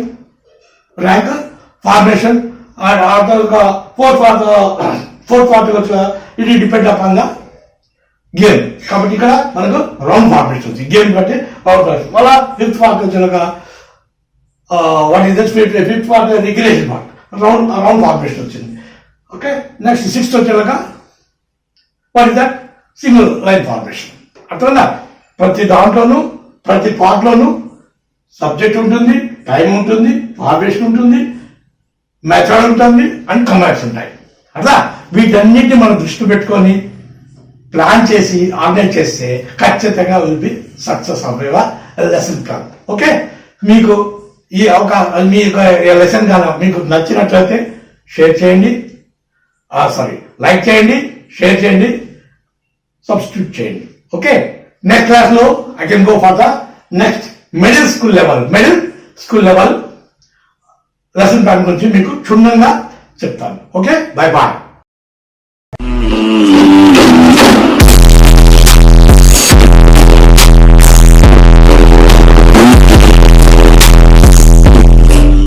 ఫోర్త్ పార్ట్ వచ్చే ఇది డిపెండ్ అపాన్ ద గేమ్. కాబట్టి ఇక్కడ మనకు రౌండ్ ఫార్మేషన్ వచ్చింది, గేమ్ బట్టి మళ్ళా ఫిఫ్త్ పార్ట్ వచ్చేలాగా fifth part regulation part round formation వచ్చింది. ఓకే, నెక్స్ట్ సిక్స్త్ వచ్చేలాగా సింగిల్ లైన్ ఫార్మేషన్. అర్థమైందా? ప్రతి దాంట్లోనూ ప్రతి పార్ట్లోనూ సబ్జెక్ట్ ఉంటుంది, టైం ఉంటుంది, ఫార్మేషన్ ఉంటుంది, మెథడ్ ఉంటుంది అండ్ కమాండ్స్ ఉంటాయి. అట్లా వీటన్నిటిని మనం దృష్టి పెట్టుకొని ప్లాన్ చేసి ఆర్గనైజ్ చేస్తే ఖచ్చితంగా will be success of your lesson plan. Okay, మీకు ఈ అవకాశం మీ లెసన్ కానీ మీకు నచ్చినట్లయితే షేర్ చేయండి, లైక్ చేయండి, షేర్ చేయండి, సబ్స్టిట్యూట్ చేయండి. ఓకే, నెక్స్ట్ క్లాస్లో I can go for the next middle school level lesson plan గురించి మీకు క్షుణ్ణంగా చెప్తాను. Okay, bye bye.